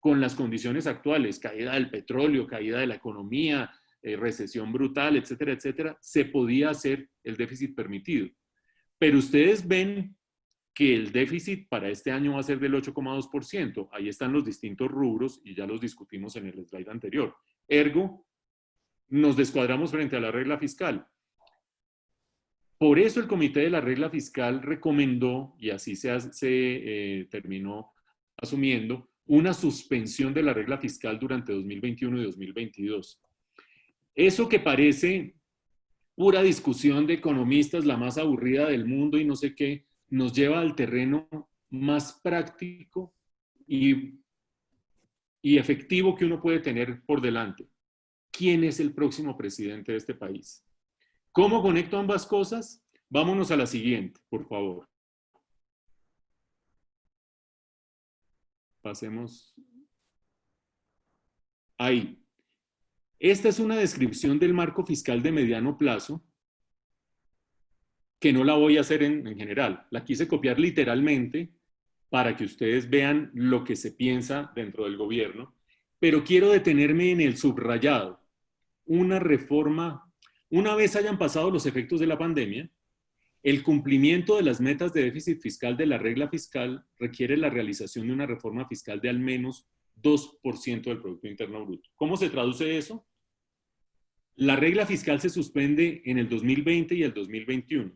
con las condiciones actuales, caída del petróleo, caída de la economía, recesión brutal, etcétera, etcétera, se podía hacer el déficit permitido. Pero ustedes ven que el déficit para este año va a ser del 8,2%. Ahí están los distintos rubros y ya los discutimos en el slide anterior. Ergo, nos descuadramos frente a la regla fiscal. Por eso el comité de la regla fiscal recomendó, y así se terminó asumiendo, una suspensión de la regla fiscal durante 2021 y 2022. Eso que parece pura discusión de economistas, la más aburrida del mundo y no sé qué, nos lleva al terreno más práctico y efectivo que uno puede tener por delante. ¿Quién es el próximo presidente de este país? ¿Cómo conecto ambas cosas? Vámonos a la siguiente, por favor. Pasemos ahí. Esta es una descripción del marco fiscal de mediano plazo, que no la voy a hacer en general. La quise copiar literalmente para que ustedes vean lo que se piensa dentro del gobierno, pero quiero detenerme en el subrayado. Una reforma, una vez hayan pasado los efectos de la pandemia, el cumplimiento de las metas de déficit fiscal de la regla fiscal requiere la realización de una reforma fiscal de al menos 2% del Producto Interno Bruto. ¿Cómo se traduce eso? La regla fiscal se suspende en el 2020 y el 2021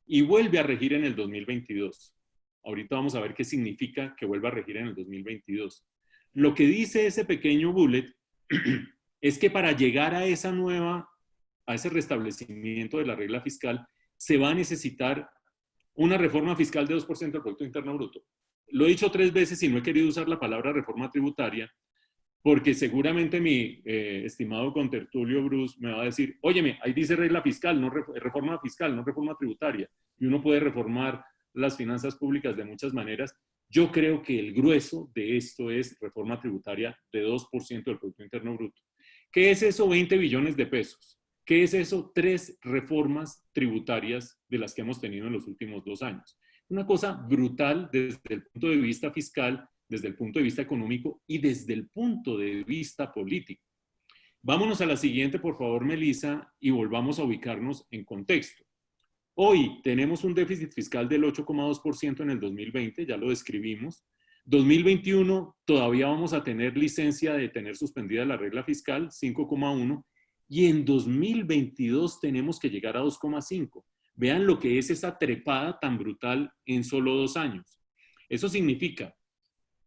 y vuelve a regir en el 2022. Ahorita vamos a ver qué significa que vuelva a regir en el 2022. Lo que dice ese pequeño bullet es que para llegar a ese restablecimiento de la regla fiscal, se va a necesitar una reforma fiscal de 2% del Producto Interno Bruto. Lo he dicho 3 veces y no he querido usar la palabra reforma tributaria, porque seguramente mi estimado contertulio Bruce me va a decir, óyeme, ahí dice regla fiscal, no reforma fiscal, no reforma tributaria, y uno puede reformar las finanzas públicas de muchas maneras. Yo creo que el grueso de esto es reforma tributaria de 2% del Producto Interno Bruto. ¿Qué es eso? 20 billones de pesos. ¿Qué es eso? 3 reformas tributarias de las que hemos tenido en los últimos 2 años. Una cosa brutal desde el punto de vista fiscal, desde el punto de vista económico y desde el punto de vista político. Vámonos a la siguiente, por favor, Melissa, y volvamos a ubicarnos en contexto. Hoy tenemos un déficit fiscal del 8,2% en el 2020, ya lo describimos. 2021 todavía vamos a tener licencia de tener suspendida la regla fiscal, 5,1%, y en 2022 tenemos que llegar a 2,5%. Vean lo que es esa trepada tan brutal en solo 2 años. Eso significa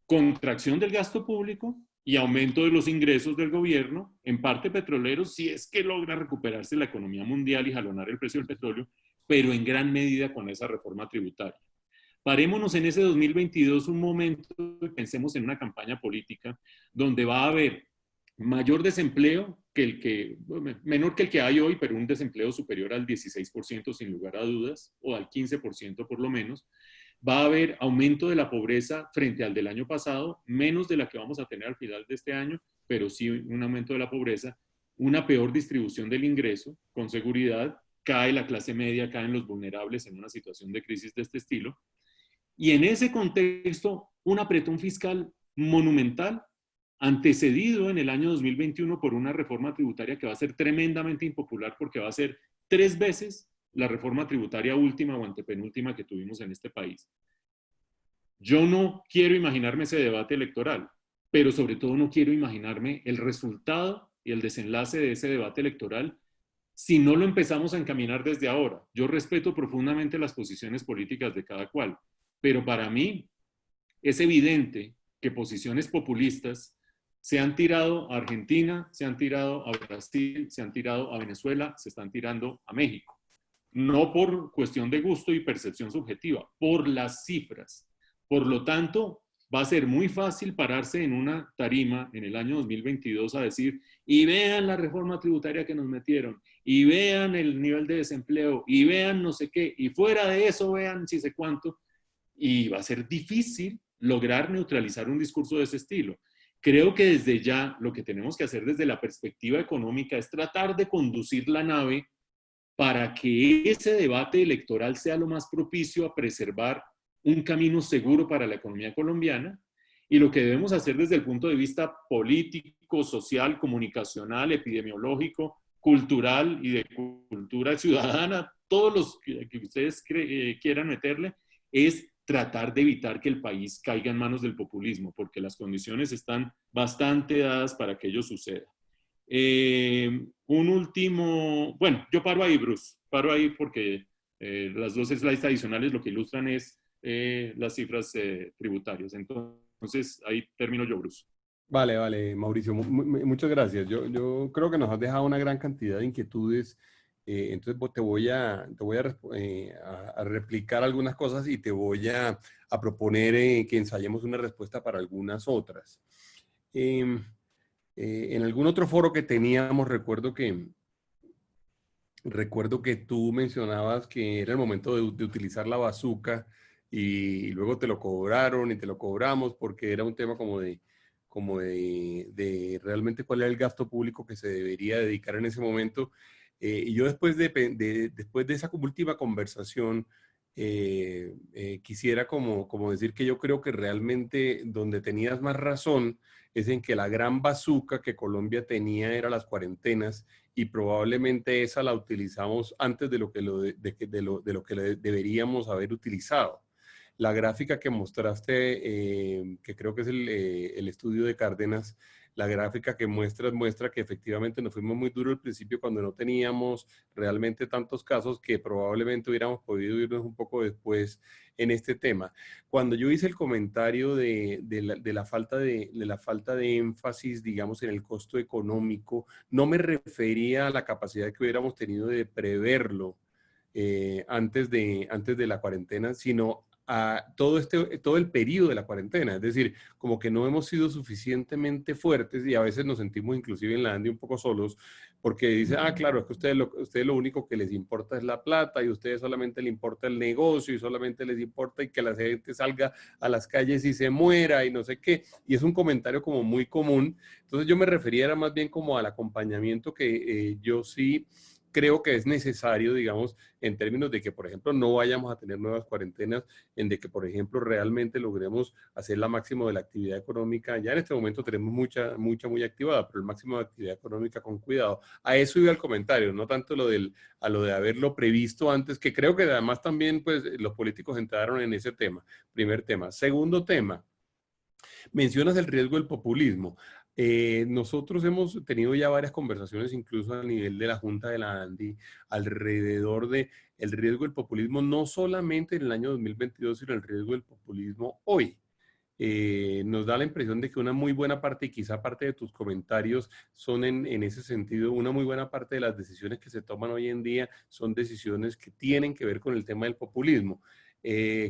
contracción del gasto público y aumento de los ingresos del gobierno, en parte petroleros, si es que logra recuperarse la economía mundial y jalonar el precio del petróleo, pero en gran medida con esa reforma tributaria. Parémonos en ese 2022 un momento y pensemos en una campaña política donde va a haber mayor desempleo menor que el que hay hoy, pero un desempleo superior al 16% sin lugar a dudas, o al 15% por lo menos. Va a haber aumento de la pobreza frente al del año pasado, menos de la que vamos a tener al final de este año, pero sí un aumento de la pobreza, una peor distribución del ingreso, con seguridad, cae la clase media, caen los vulnerables en una situación de crisis de este estilo. Y en ese contexto, un apretón fiscal monumental, antecedido en el año 2021 por una reforma tributaria que va a ser tremendamente impopular porque va a ser 3 veces la reforma tributaria última o antepenúltima que tuvimos en este país. Yo no quiero imaginarme ese debate electoral, pero sobre todo no quiero imaginarme el resultado y el desenlace de ese debate electoral si no lo empezamos a encaminar desde ahora. Yo respeto profundamente las posiciones políticas de cada cual, pero para mí es evidente que posiciones populistas se han tirado a Argentina, se han tirado a Brasil, se han tirado a Venezuela, se están tirando a México. No por cuestión de gusto y percepción subjetiva, por las cifras. Por lo tanto, va a ser muy fácil pararse en una tarima en el año 2022 a decir, y vean la reforma tributaria que nos metieron, y vean el nivel de desempleo, y vean no sé qué, y fuera de eso vean si sé cuánto, y va a ser difícil lograr neutralizar un discurso de ese estilo. Creo que desde ya lo que tenemos que hacer desde la perspectiva económica es tratar de conducir la nave para que ese debate electoral sea lo más propicio a preservar un camino seguro para la economía colombiana. Y lo que debemos hacer desde el punto de vista político, social, comunicacional, epidemiológico, cultural y de cultura ciudadana, todos los que ustedes quieran meterle, es tratar de evitar que el país caiga en manos del populismo, porque las condiciones están bastante dadas para que ello suceda. Un último, bueno, yo paro ahí, Bruce, paro ahí porque las dos slides adicionales lo que ilustran es las cifras tributarias. Entonces, ahí termino yo, Bruce. Vale, vale, Mauricio, muchas gracias. Yo creo que nos has dejado una gran cantidad de inquietudes. Entonces te voy a replicar algunas cosas y te voy a proponer que ensayemos una respuesta para algunas otras. En algún otro foro que teníamos, recuerdo que tú mencionabas que era el momento de utilizar la bazuca y luego te lo cobraron y te lo cobramos porque era un tema como de realmente cuál era el gasto público que se debería dedicar en ese momento. Y yo después de esa última conversación, quisiera como decir que yo creo que realmente donde tenías más razón es en que la gran bazuca que Colombia tenía era las cuarentenas y probablemente esa la utilizamos antes de lo que deberíamos haber utilizado. La gráfica que mostraste, que creo que es el estudio de Cárdenas, la gráfica que muestra que efectivamente nos fuimos muy duro al principio cuando no teníamos realmente tantos casos que probablemente hubiéramos podido irnos un poco después en este tema. Cuando yo hice el comentario de la falta de énfasis, digamos, en el costo económico, no me refería a la capacidad que hubiéramos tenido de preverlo antes de la cuarentena, sino a todo el periodo de la cuarentena. Es decir, como que no hemos sido suficientemente fuertes y a veces nos sentimos inclusive en la ANDI un poco solos porque dicen, claro, es que ustedes lo único que les importa es la plata y a ustedes solamente les importa el negocio y solamente les importa y que la gente salga a las calles y se muera y no sé qué. Y es un comentario como muy común. Entonces yo me refería era más bien como al acompañamiento que yo sí creo que es necesario, digamos, en términos de que, por ejemplo, no vayamos a tener nuevas cuarentenas, en de que, por ejemplo, realmente logremos hacer la máximo de la actividad económica. Ya en este momento tenemos mucha muy activada, pero el máximo de actividad económica con cuidado. A eso iba el comentario, no tanto a lo de haberlo previsto antes, que creo que además también, pues, los políticos entraron en ese tema. Primer tema. Segundo tema. Mencionas el riesgo del populismo. Nosotros hemos tenido ya varias conversaciones, incluso a nivel de la Junta de la ANDI, alrededor de el riesgo del populismo, no solamente en el año 2022, sino el riesgo del populismo hoy. Nos da la impresión de que una muy buena parte, y quizá parte de tus comentarios son en ese sentido, una muy buena parte de las decisiones que se toman hoy en día son decisiones que tienen que ver con el tema del populismo.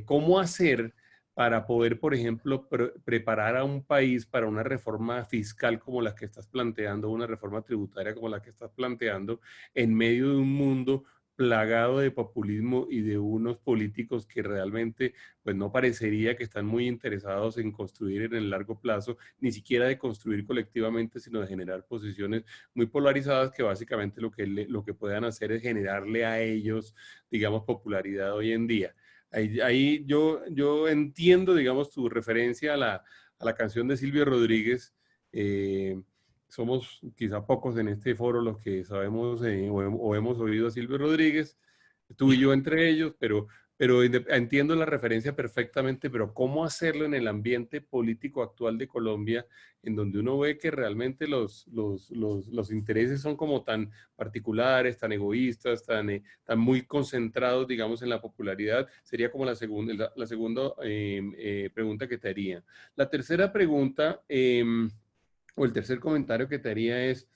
¿Cómo hacer para poder, por ejemplo, preparar a un país para una reforma fiscal como la que estás planteando, una reforma tributaria como la que estás planteando, en medio de un mundo plagado de populismo y de unos políticos que realmente pues no parecería que están muy interesados en construir en el largo plazo, ni siquiera de construir colectivamente, sino de generar posiciones muy polarizadas que básicamente lo que puedan hacer es generarle a ellos, digamos, popularidad hoy en día? Ahí yo entiendo, digamos, tu referencia a la canción de Silvio Rodríguez. Somos quizá pocos en este foro los que sabemos o hemos oído a Silvio Rodríguez, tú y yo entre ellos, pero Pero entiendo la referencia perfectamente, pero ¿cómo hacerlo en el ambiente político actual de Colombia, en donde uno ve que realmente los intereses son como tan particulares, tan egoístas, tan muy concentrados, digamos, en la popularidad? Sería como la segunda pregunta que te haría. La tercera pregunta, o el tercer comentario que te haría es,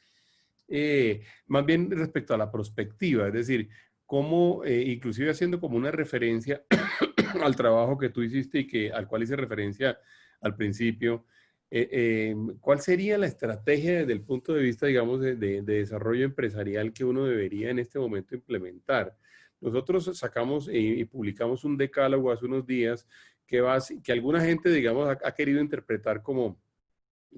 más bien respecto a la perspectiva, es decir, cómo, inclusive haciendo como una referencia al trabajo que tú hiciste y al cual hice referencia al principio, ¿cuál sería la estrategia desde el punto de vista, digamos, de desarrollo empresarial que uno debería en este momento implementar? Nosotros sacamos y publicamos un decálogo hace unos días que alguna gente, digamos, ha querido interpretar como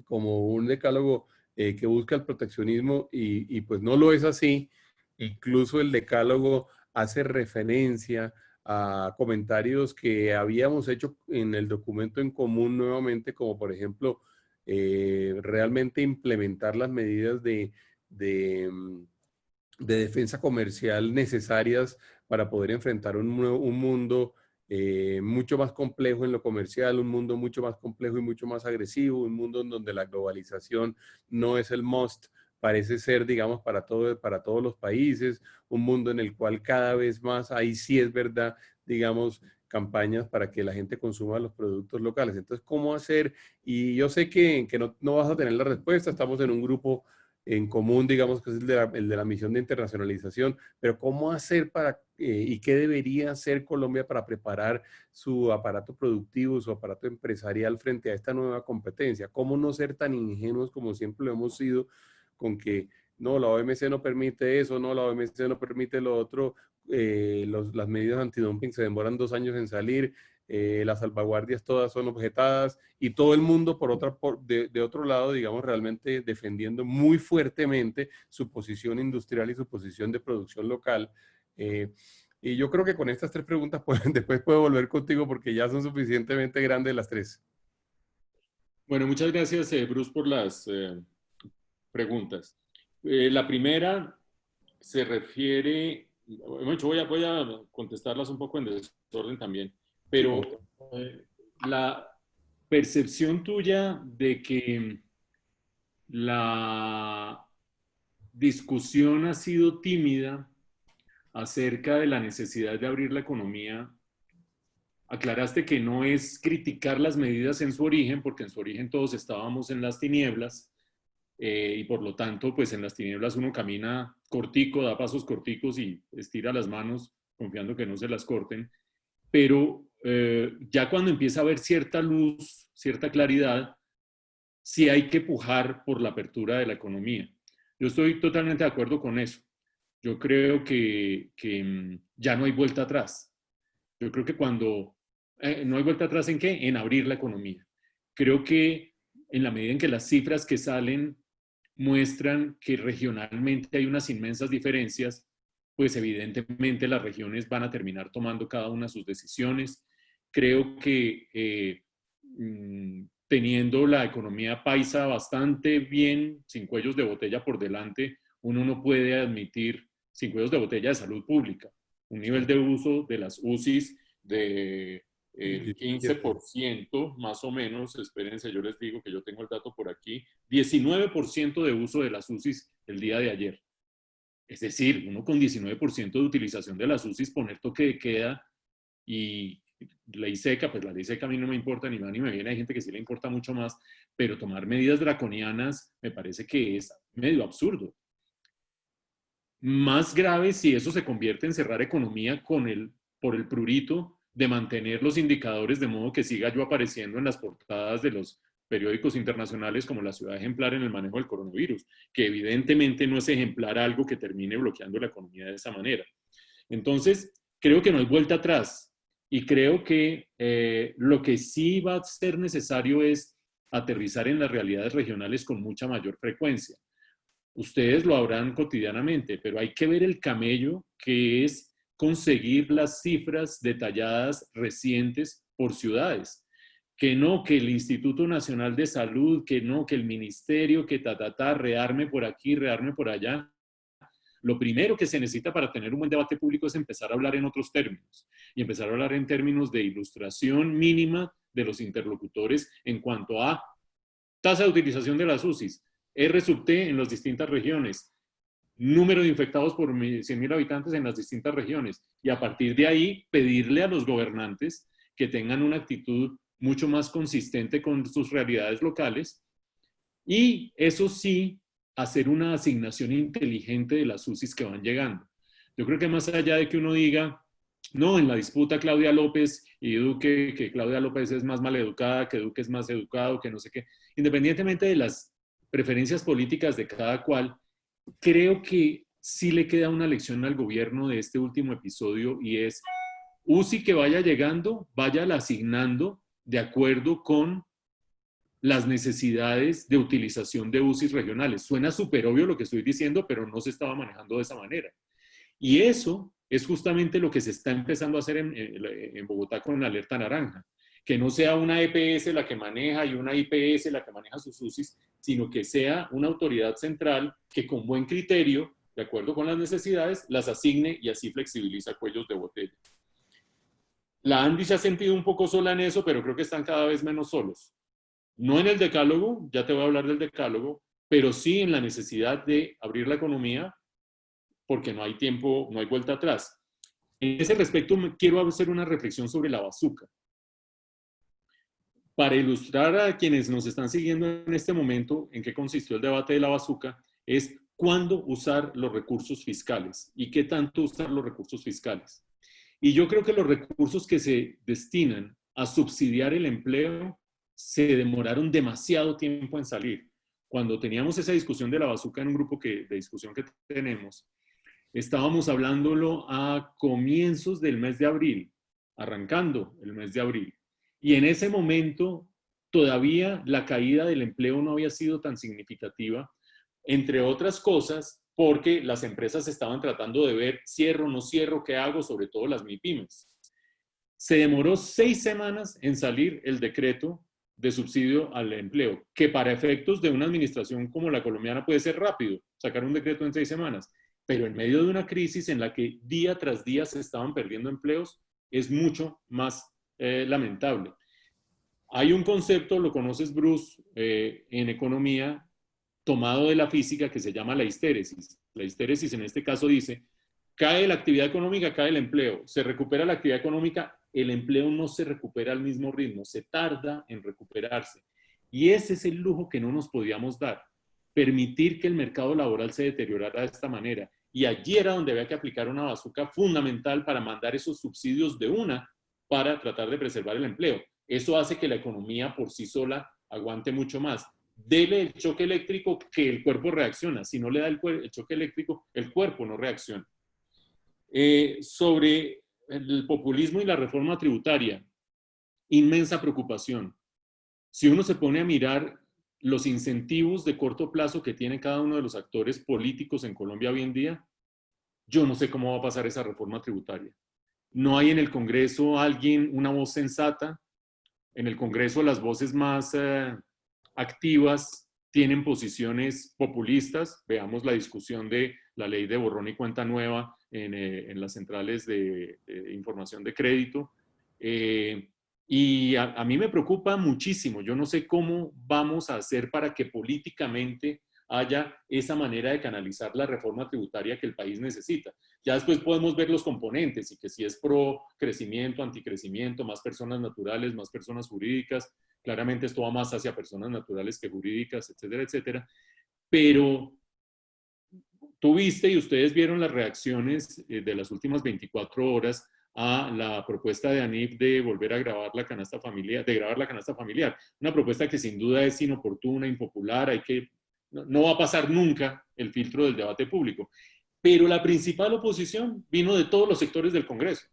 un decálogo que busca el proteccionismo y pues no lo es así. Incluso el decálogo hace referencia a comentarios que habíamos hecho en el documento en común nuevamente, como por ejemplo, realmente implementar las medidas de de defensa comercial necesarias para poder enfrentar un mundo mucho más complejo en lo comercial, un mundo mucho más complejo y mucho más agresivo, un mundo en donde la globalización no es el must, parece ser, digamos, para todos los países, un mundo en el cual cada vez más, ahí sí es verdad, digamos, campañas para que la gente consuma los productos locales. Entonces, ¿cómo hacer? Y yo sé que no vas a tener la respuesta, estamos en un grupo en común, digamos, que es el de la misión de internacionalización, pero ¿cómo hacer y qué debería hacer Colombia para preparar su aparato productivo, su aparato empresarial frente a esta nueva competencia? ¿Cómo no ser tan ingenuos como siempre lo hemos sido con que no, la OMC no permite eso, no, la OMC no permite lo otro, las medidas antidumping se demoran 2 años en salir, las salvaguardias todas son objetadas y todo el mundo de otro lado, digamos, realmente defendiendo muy fuertemente su posición industrial y su posición de producción local. Y yo creo que con estas tres preguntas pues, después puedo volver contigo porque ya son suficientemente grandes las tres. Bueno, muchas gracias, Bruce, por las preguntas. La primera se refiere, bueno, yo voy a contestarlas un poco en desorden también, Sí, pero la percepción tuya de que la discusión ha sido tímida acerca de la necesidad de abrir la economía, aclaraste que no es criticar las medidas en su origen, porque en su origen todos estábamos en las tinieblas, y por lo tanto, pues en las tinieblas uno camina cortico, da pasos corticos y estira las manos confiando que no se las corten, pero ya cuando empieza a haber cierta luz, cierta claridad, sí hay que pujar por la apertura de la economía. Yo estoy totalmente de acuerdo con eso. Yo creo que ya no hay vuelta atrás. Yo creo que cuando no hay vuelta atrás, ¿en qué? En abrir la economía. Creo que en la medida en que las cifras que salen muestran que regionalmente hay unas inmensas diferencias, pues evidentemente las regiones van a terminar tomando cada una sus decisiones. Creo que teniendo la economía paisa bastante bien, sin cuellos de botella por delante, uno no puede admitir, sin cuellos de botella de salud pública, un nivel de uso de las UCIs de el 15% más o menos, espérense, yo les digo que yo tengo el dato por aquí, 19% de uso de las UCIs el día de ayer. Es decir, uno con 19% de utilización de las UCIs, poner toque de queda y ley seca, pues la ley seca a mí no me importa ni va ni me viene, hay gente que sí le importa mucho más, pero tomar medidas draconianas me parece que es medio absurdo. Más grave si eso se convierte en cerrar economía por el prurito de mantener los indicadores de modo que siga yo apareciendo en las portadas de los periódicos internacionales como la ciudad ejemplar en el manejo del coronavirus, que evidentemente no es ejemplar algo que termine bloqueando la economía de esa manera. Entonces, creo que no hay vuelta atrás y creo que lo que sí va a ser necesario es aterrizar en las realidades regionales con mucha mayor frecuencia. Ustedes lo habrán cotidianamente, pero hay que ver el camello, que es conseguir las cifras detalladas recientes por ciudades. Que no, que el Instituto Nacional de Salud, que no, que el Ministerio, que rearme por aquí, rearme por allá. Lo primero que se necesita para tener un buen debate público es empezar a hablar en otros términos y empezar a hablar en términos de ilustración mínima de los interlocutores en cuanto a tasa de utilización de las UCIs, R sub T en las distintas regiones, número de infectados por 100.000 habitantes en las distintas regiones, y a partir de ahí pedirle a los gobernantes que tengan una actitud mucho más consistente con sus realidades locales, y eso sí, hacer una asignación inteligente de las UCIs que van llegando. Yo creo que más allá de que uno diga, no, en la disputa Claudia López y Duque, que Claudia López es más maleducada, que Duque es más educado, que no sé qué, independientemente de las preferencias políticas de cada cual, creo que sí le queda una lección al gobierno de este último episodio, y es UCI que vaya llegando, vaya la asignando de acuerdo con las necesidades de utilización de UCIs regionales. Suena súper obvio lo que estoy diciendo, pero no se estaba manejando de esa manera. Y eso es justamente lo que se está empezando a hacer en Bogotá con la alerta naranja. Que no sea una EPS la que maneja y una IPS la que maneja sus UCIs, sino que sea una autoridad central que con buen criterio, de acuerdo con las necesidades, las asigne y así flexibiliza cuellos de botella. La ANDI se ha sentido un poco sola en eso, pero creo que están cada vez menos solos. No en el decálogo, ya te voy a hablar del decálogo, pero sí en la necesidad de abrir la economía, porque no hay tiempo, no hay vuelta atrás. En ese respecto, quiero hacer una reflexión sobre la bazuca. Para ilustrar a quienes nos están siguiendo en este momento en qué consistió el debate de la bazuca, es cuándo usar los recursos fiscales y qué tanto usar los recursos fiscales. Y yo creo que los recursos que se destinan a subsidiar el empleo se demoraron demasiado tiempo en salir. Cuando teníamos esa discusión de la bazuca en un grupo de discusión que tenemos, estábamos hablándolo a comienzos del mes de abril, arrancando el mes de abril. Y en ese momento todavía la caída del empleo no había sido tan significativa, entre otras cosas porque las empresas estaban tratando de ver cierro, no cierro, qué hago, sobre todo las MIPYMES. Se demoró 6 semanas en salir el decreto de subsidio al empleo, que para efectos de una administración como la colombiana puede ser rápido, sacar un decreto en 6 semanas, pero en medio de una crisis en la que día tras día se estaban perdiendo empleos, es mucho más lamentable. Hay un concepto, lo conoces Bruce, en economía, tomado de la física, que se llama la histéresis. La histéresis en este caso dice, cae la actividad económica, cae el empleo, se recupera la actividad económica, el empleo no se recupera al mismo ritmo, se tarda en recuperarse. Y ese es el lujo que no nos podíamos dar, permitir que el mercado laboral se deteriorara de esta manera. Y allí era donde había que aplicar una bazuca fundamental para mandar esos subsidios de una para tratar de preservar el empleo. Eso hace que la economía por sí sola aguante mucho más. Dele el choque eléctrico que el cuerpo reacciona. Si no le da el choque eléctrico, el cuerpo no reacciona. Sobre el populismo y la reforma tributaria, inmensa preocupación. Si uno se pone a mirar los incentivos de corto plazo que tiene cada uno de los actores políticos en Colombia hoy en día, yo no sé cómo va a pasar esa reforma tributaria. No hay en el Congreso una voz sensata. En el Congreso las voces más activas tienen posiciones populistas. Veamos la discusión de la ley de borrón y cuenta nueva en las centrales de información de crédito. Y a mí me preocupa muchísimo. Yo no sé cómo vamos a hacer para que políticamente haya esa manera de canalizar la reforma tributaria que el país necesita. Ya después podemos ver los componentes y que si es pro crecimiento, anticrecimiento, más personas naturales, más personas jurídicas, claramente esto va más hacia personas naturales que jurídicas, etcétera, etcétera. Pero tú viste y ustedes vieron las reacciones de las últimas 24 horas a la propuesta de ANIF de volver a grabar la canasta familiar, una propuesta que sin duda es inoportuna, impopular, no va a pasar nunca el filtro del debate público. Pero la principal oposición vino de todos los sectores del Congreso.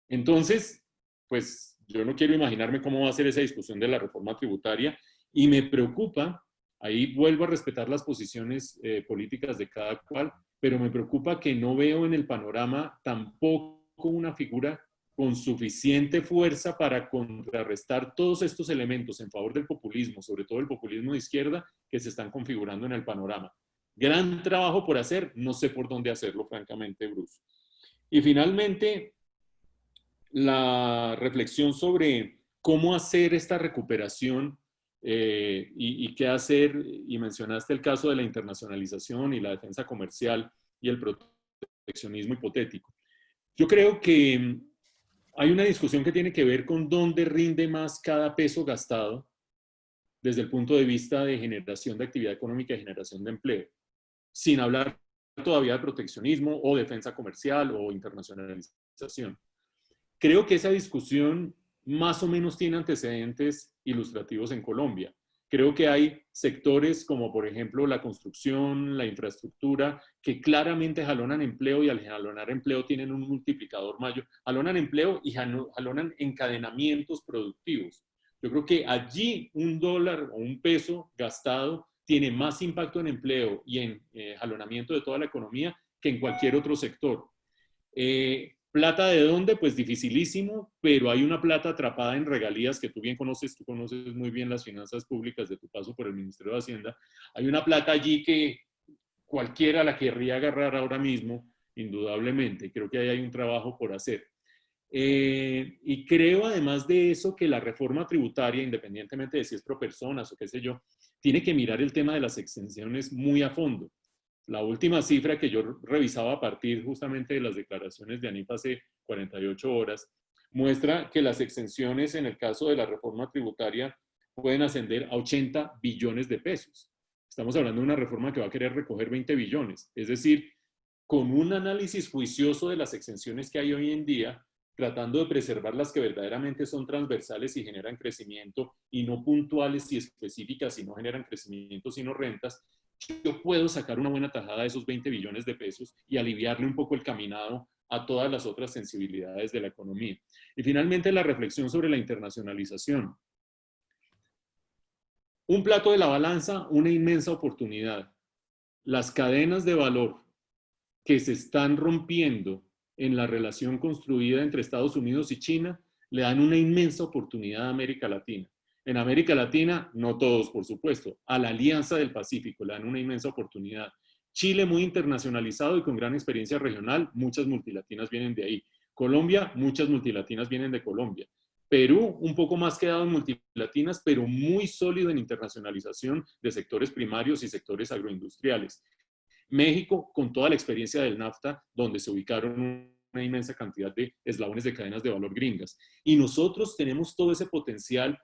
Entonces, pues yo no quiero imaginarme cómo va a ser esa discusión de la reforma tributaria y me preocupa, ahí vuelvo a respetar las posiciones políticas de cada cual, pero me preocupa que no veo en el panorama tampoco una figura con suficiente fuerza para contrarrestar todos estos elementos en favor del populismo, sobre todo el populismo de izquierda, que se están configurando en el panorama. gran trabajo por hacer, no sé por dónde hacerlo, francamente, Bruce. Y finalmente, la reflexión sobre cómo hacer esta recuperación y qué hacer, y mencionaste el caso de la internacionalización y la defensa comercial y el proteccionismo hipotético. Yo creo que hay una discusión que tiene que ver con dónde rinde más cada peso gastado desde el punto de vista de generación de actividad económica y generación de empleo, sin hablar todavía de proteccionismo o defensa comercial o internacionalización. Creo que esa discusión más o menos tiene antecedentes ilustrativos en Colombia. Creo que hay sectores como, por ejemplo, la construcción, la infraestructura, que claramente jalonan empleo y al jalonar empleo tienen un multiplicador mayor. Jalonan empleo y jalonan encadenamientos productivos. Yo creo que allí $1 o $1 gastado tiene más impacto en empleo y en jalonamiento de toda la economía que en cualquier otro sector. ¿Plata de dónde? Pues dificilísimo, pero hay una plata atrapada en regalías que tú bien conoces, tú conoces muy bien las finanzas públicas de tu paso por el Ministerio de Hacienda. Hay una plata allí que cualquiera la querría agarrar ahora mismo, indudablemente. Creo que ahí hay un trabajo por hacer. Y creo además de eso que la reforma tributaria, independientemente de si es pro personas o qué sé yo, tiene que mirar el tema de las exenciones muy a fondo. La última cifra que yo revisaba a partir justamente de las declaraciones de ANIF hace 48 horas, muestra que las exenciones en el caso de la reforma tributaria pueden ascender a 80 billones de pesos. Estamos hablando de una reforma que va a querer recoger 20 billones. Es decir, con un análisis juicioso de las exenciones que hay hoy en día, tratando de preservar las que verdaderamente son transversales y generan crecimiento, y no puntuales y específicas y no generan crecimiento sino rentas, yo puedo sacar una buena tajada de esos 20 billones de pesos y aliviarle un poco el caminado a todas las otras sensibilidades de la economía. Y finalmente la reflexión sobre la internacionalización. Un plato de la balanza, una inmensa oportunidad. Las cadenas de valor que se están rompiendo en la relación construida entre Estados Unidos y China le dan una inmensa oportunidad a América Latina. En América Latina, no todos, por supuesto, a la Alianza del Pacífico le dan una inmensa oportunidad. Chile muy internacionalizado y con gran experiencia regional, muchas multilatinas vienen de ahí. Colombia, muchas multilatinas vienen de Colombia. Perú, un poco más quedado en multilatinas, pero muy sólido en internacionalización de sectores primarios y sectores agroindustriales. México, con toda la experiencia del NAFTA, donde se ubicaron una inmensa cantidad de eslabones de cadenas de valor gringas. Y nosotros tenemos todo ese potencial,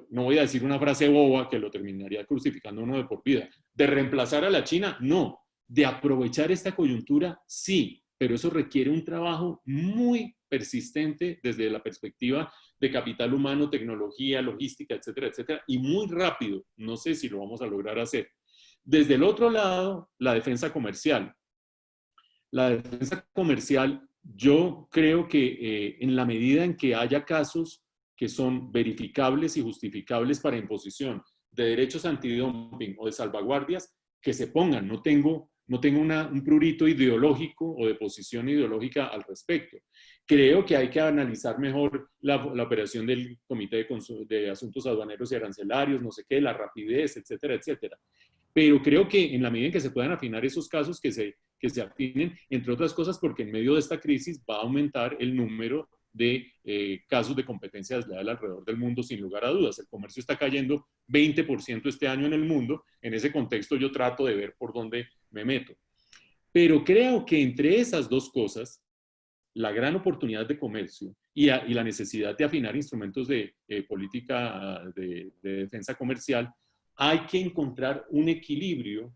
no voy a decir una frase boba que lo terminaría crucificando uno de por vida, de reemplazar a la China, no, de aprovechar esta coyuntura, sí, pero eso requiere un trabajo muy persistente desde la perspectiva de capital humano, tecnología, logística, etcétera, etcétera, y muy rápido. No sé si lo vamos a lograr hacer. Desde el otro lado, la defensa comercial. La defensa comercial, yo creo que en la medida en que haya casos que son verificables y justificables para imposición de derechos antidumping o de salvaguardias, que se pongan. No tengo un prurito ideológico o de posición ideológica al respecto. Creo que hay que analizar mejor la operación del Comité de Asuntos Aduaneros y Arancelarios, no sé qué, la rapidez, etcétera, etcétera. Pero creo que en la medida en que se puedan afinar esos casos, que se afinen, entre otras cosas, porque en medio de esta crisis va a aumentar el número de casos de competencia desleal alrededor del mundo, sin lugar a dudas. El comercio está cayendo 20% este año en el mundo. En ese contexto yo trato de ver por dónde me meto. Pero creo que entre esas dos cosas, la gran oportunidad de comercio y la necesidad de afinar instrumentos de política de defensa comercial, hay que encontrar un equilibrio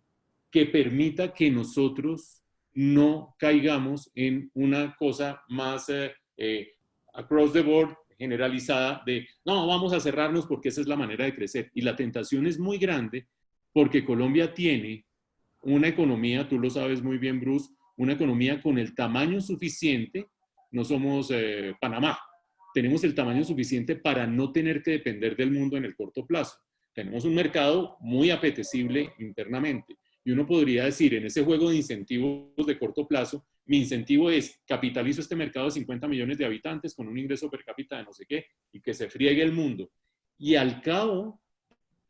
que permita que nosotros no caigamos en una cosa más across the board, generalizada, de no, vamos a cerrarnos porque esa es la manera de crecer. Y la tentación es muy grande porque Colombia tiene una economía, tú lo sabes muy bien, Bruce, una economía con el tamaño suficiente, no somos Panamá, tenemos el tamaño suficiente para no tener que depender del mundo en el corto plazo. Tenemos un mercado muy apetecible internamente. Y uno podría decir, en ese juego de incentivos de corto plazo, mi incentivo es capitalizo este mercado de 50 millones de habitantes con un ingreso per cápita de no sé qué y que se friegue el mundo. Y al cabo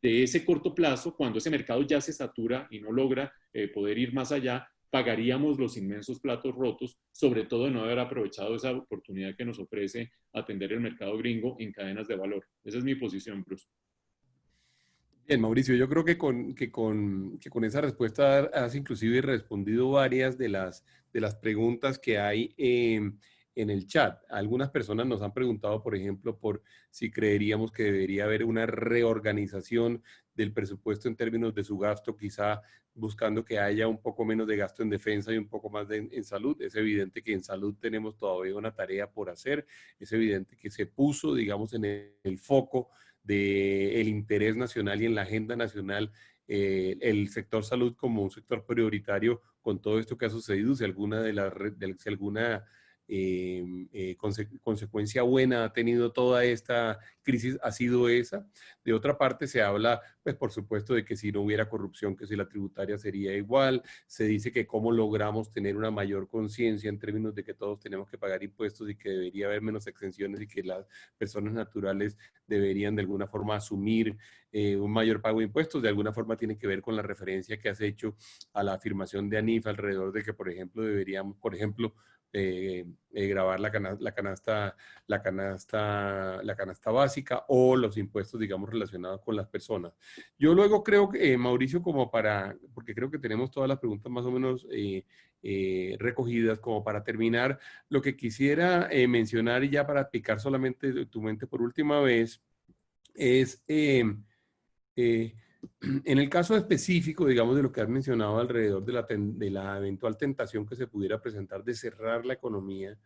de ese corto plazo, cuando ese mercado ya se satura y no logra poder ir más allá, pagaríamos los inmensos platos rotos, sobre todo de no haber aprovechado esa oportunidad que nos ofrece atender el mercado gringo en cadenas de valor. Esa es mi posición, Bruce. Bien, Mauricio, yo creo que con esa respuesta has inclusive respondido varias de las preguntas que hay en el chat. Algunas personas nos han preguntado, por ejemplo, por si creeríamos que debería haber una reorganización del presupuesto en términos de su gasto, quizá buscando que haya un poco menos de gasto en defensa y un poco más en salud. Es evidente que en salud tenemos todavía una tarea por hacer. Es evidente que se puso, digamos, en el foco del interés nacional y en la agenda nacional el sector salud como un sector prioritario con todo esto que ha sucedido. Si alguna si alguna consecuencia buena ha tenido toda esta crisis ha sido esa. De otra parte se habla, pues por supuesto, de que si no hubiera corrupción, que si la tributaria sería igual. Se dice que cómo logramos tener una mayor conciencia en términos de que todos tenemos que pagar impuestos y que debería haber menos exenciones y que las personas naturales deberían de alguna forma asumir un mayor pago de impuestos. De alguna forma tiene que ver con la referencia que has hecho a la afirmación de ANIF alrededor de que, por ejemplo, deberíamos, grabar la canasta básica o los impuestos, digamos, relacionados con las personas. Yo luego creo que, Mauricio, porque creo que tenemos todas las preguntas más o menos recogidas, como para terminar, lo que quisiera mencionar y ya para picar solamente tu mente por última vez, es en el caso específico, digamos, de lo que has mencionado alrededor de la eventual tentación que se pudiera presentar de cerrar la economía,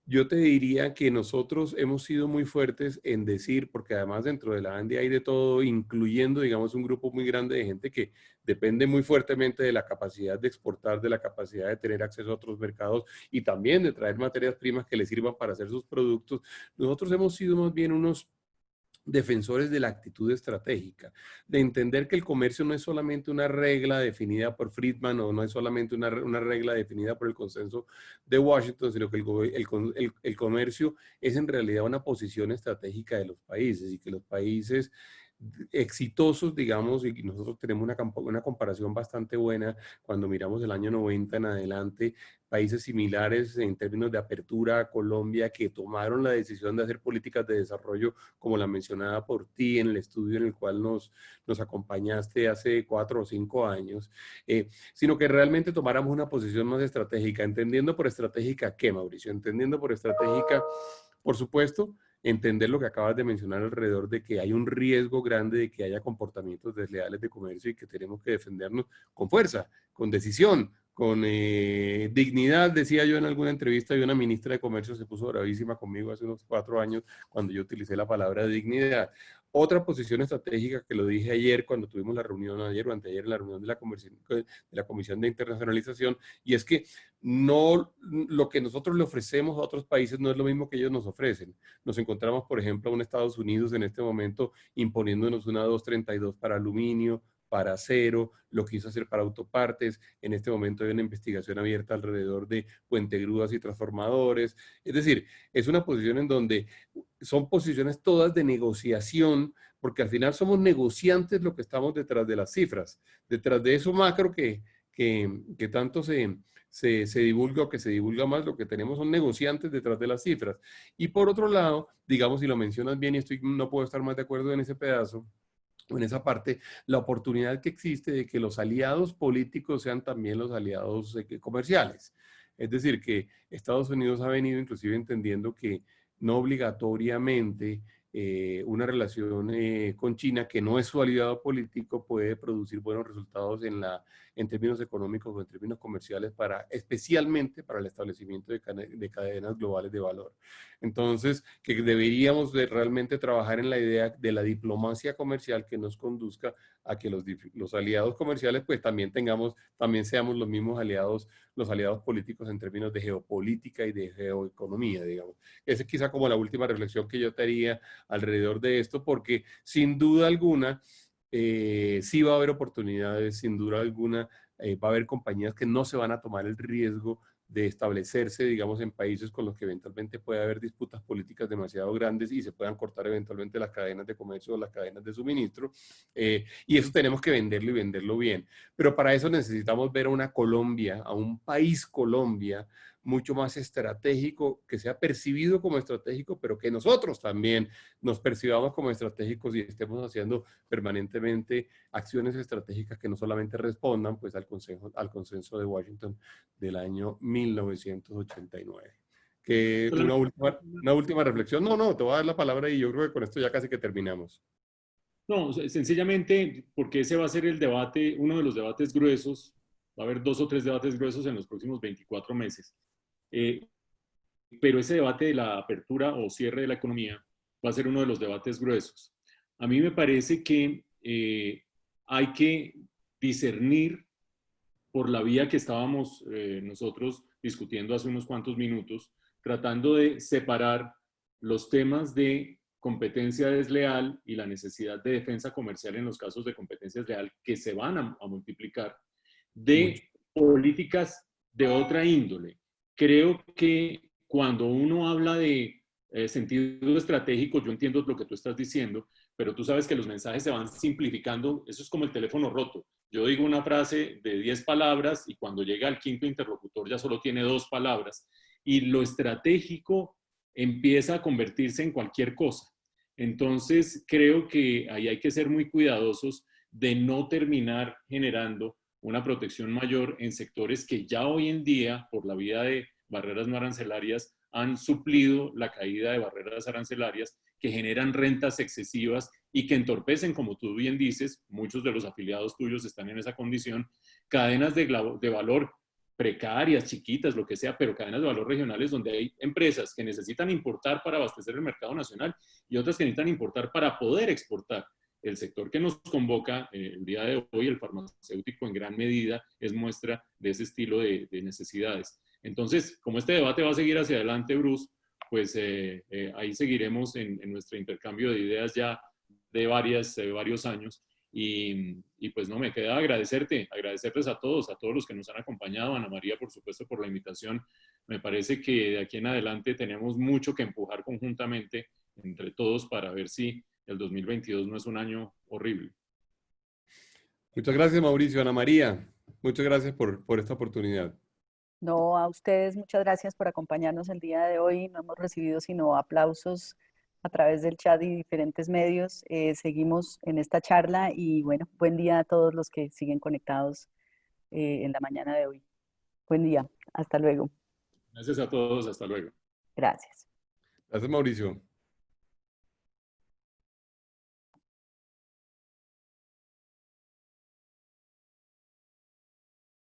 yo te diría que nosotros hemos sido muy fuertes en decir, porque además dentro de la ANDI hay de todo, incluyendo, digamos, un grupo muy grande de gente que depende muy fuertemente de la capacidad de exportar, de la capacidad de tener acceso a otros mercados y también de traer materias primas que les sirvan para hacer sus productos. Nosotros hemos sido más bien unos defensores de la actitud estratégica, de entender que el comercio no es solamente una regla definida por Friedman o no es solamente una regla definida por el consenso de Washington, sino que el comercio es en realidad una posición estratégica de los países y que los países exitosos, digamos, y nosotros tenemos una comparación bastante buena cuando miramos el año 90 en adelante, países similares en términos de apertura a Colombia que tomaron la decisión de hacer políticas de desarrollo como la mencionada por ti en el estudio en el cual nos acompañaste hace 4 o 5 años, sino que realmente tomáramos una posición más estratégica, entendiendo por estratégica ¿qué, Mauricio? Entendiendo por estratégica, por supuesto, entender lo que acabas de mencionar alrededor de que hay un riesgo grande de que haya comportamientos desleales de comercio y que tenemos que defendernos con fuerza, con decisión, con dignidad. Decía yo en alguna entrevista, y una ministra de Comercio se puso bravísima conmigo hace unos 4 años cuando yo utilicé la palabra dignidad. Otra posición estratégica que lo dije ayer cuando tuvimos la reunión, ayer o anteayer, en la reunión de la Comisión de Internacionalización, y es que no, lo que nosotros le ofrecemos a otros países no es lo mismo que ellos nos ofrecen. Nos encontramos, por ejemplo, a un Estados Unidos en este momento imponiéndonos una 232 para aluminio, para acero, lo quiso hacer para autopartes. En este momento hay una investigación abierta alrededor de puentegrúas y transformadores. Es decir, es una posición en donde son posiciones todas de negociación, porque al final somos negociantes lo que estamos detrás de las cifras, detrás de eso macro que tanto se divulga o que se divulga más, lo que tenemos son negociantes detrás de las cifras. Y por otro lado, digamos, y lo mencionas bien y no puedo estar más de acuerdo en ese pedazo, en esa parte, la oportunidad que existe de que los aliados políticos sean también los aliados comerciales. Es decir, que Estados Unidos ha venido inclusive entendiendo que no obligatoriamente una relación con China que no es su aliado político puede producir buenos resultados en términos económicos o en términos comerciales, especialmente para el establecimiento de cadenas globales de valor. Entonces, que deberíamos realmente trabajar en la idea de la diplomacia comercial que nos conduzca a que los aliados comerciales pues también seamos los mismos aliados, los aliados políticos en términos de geopolítica y de geoeconomía, digamos. Esa es quizá como la última reflexión que yo te haría alrededor de esto, porque sin duda alguna sí va a haber oportunidades, sin duda alguna va a haber compañías que no se van a tomar el riesgo de establecerse, digamos, en países con los que eventualmente puede haber disputas políticas demasiado grandes y se puedan cortar eventualmente las cadenas de comercio o las cadenas de suministro. Y eso tenemos que venderlo y venderlo bien. Pero para eso necesitamos ver a una Colombia, a un país Colombia, mucho más estratégico, que sea percibido como estratégico, pero que nosotros también nos percibamos como estratégicos y estemos haciendo permanentemente acciones estratégicas que no solamente respondan pues al consenso de Washington del año 1989. Que una última reflexión. No, te voy a dar la palabra y yo creo que con esto ya casi que terminamos. No, sencillamente porque ese va a ser el debate, uno de los debates gruesos. Va a haber 2 o 3 debates gruesos en los próximos 24 meses. Pero ese debate de la apertura o cierre de la economía va a ser uno de los debates gruesos. A mí me parece que hay que discernir por la vía que estábamos nosotros discutiendo hace unos cuantos minutos, tratando de separar los temas de competencia desleal y la necesidad de defensa comercial en los casos de competencia desleal que se van a multiplicar, de políticas de otra índole. Creo que cuando uno habla de sentido estratégico, yo entiendo lo que tú estás diciendo, pero tú sabes que los mensajes se van simplificando. Eso es como el teléfono roto. Yo digo una frase de 10 palabras y cuando llega al quinto interlocutor ya solo tiene 2 palabras. Y lo estratégico empieza a convertirse en cualquier cosa. Entonces, creo que ahí hay que ser muy cuidadosos de no terminar generando una protección mayor en sectores que ya hoy en día, por la vía de barreras no arancelarias, han suplido la caída de barreras arancelarias que generan rentas excesivas y que entorpecen, como tú bien dices, muchos de los afiliados tuyos están en esa condición, cadenas de valor precarias, chiquitas, lo que sea, pero cadenas de valor regionales donde hay empresas que necesitan importar para abastecer el mercado nacional y otras que necesitan importar para poder exportar. El sector que nos convoca el día de hoy, el farmacéutico, en gran medida es muestra de ese estilo de necesidades. Entonces, como este debate va a seguir hacia adelante, Bruce, pues ahí seguiremos en nuestro intercambio de ideas ya de varios años. Y pues no, me queda agradecerles a todos los que nos han acompañado, Ana María, por supuesto, por la invitación. Me parece que de aquí en adelante tenemos mucho que empujar conjuntamente entre todos para ver si el 2022 no es un año horrible. Muchas gracias, Mauricio. Ana María, muchas gracias por esta oportunidad. No, a ustedes muchas gracias por acompañarnos el día de hoy. No hemos recibido sino aplausos a través del chat y diferentes medios. Seguimos en esta charla y bueno, buen día a todos los que siguen conectados en la mañana de hoy. Buen día, hasta luego. Gracias a todos, hasta luego. Gracias. Gracias, Mauricio.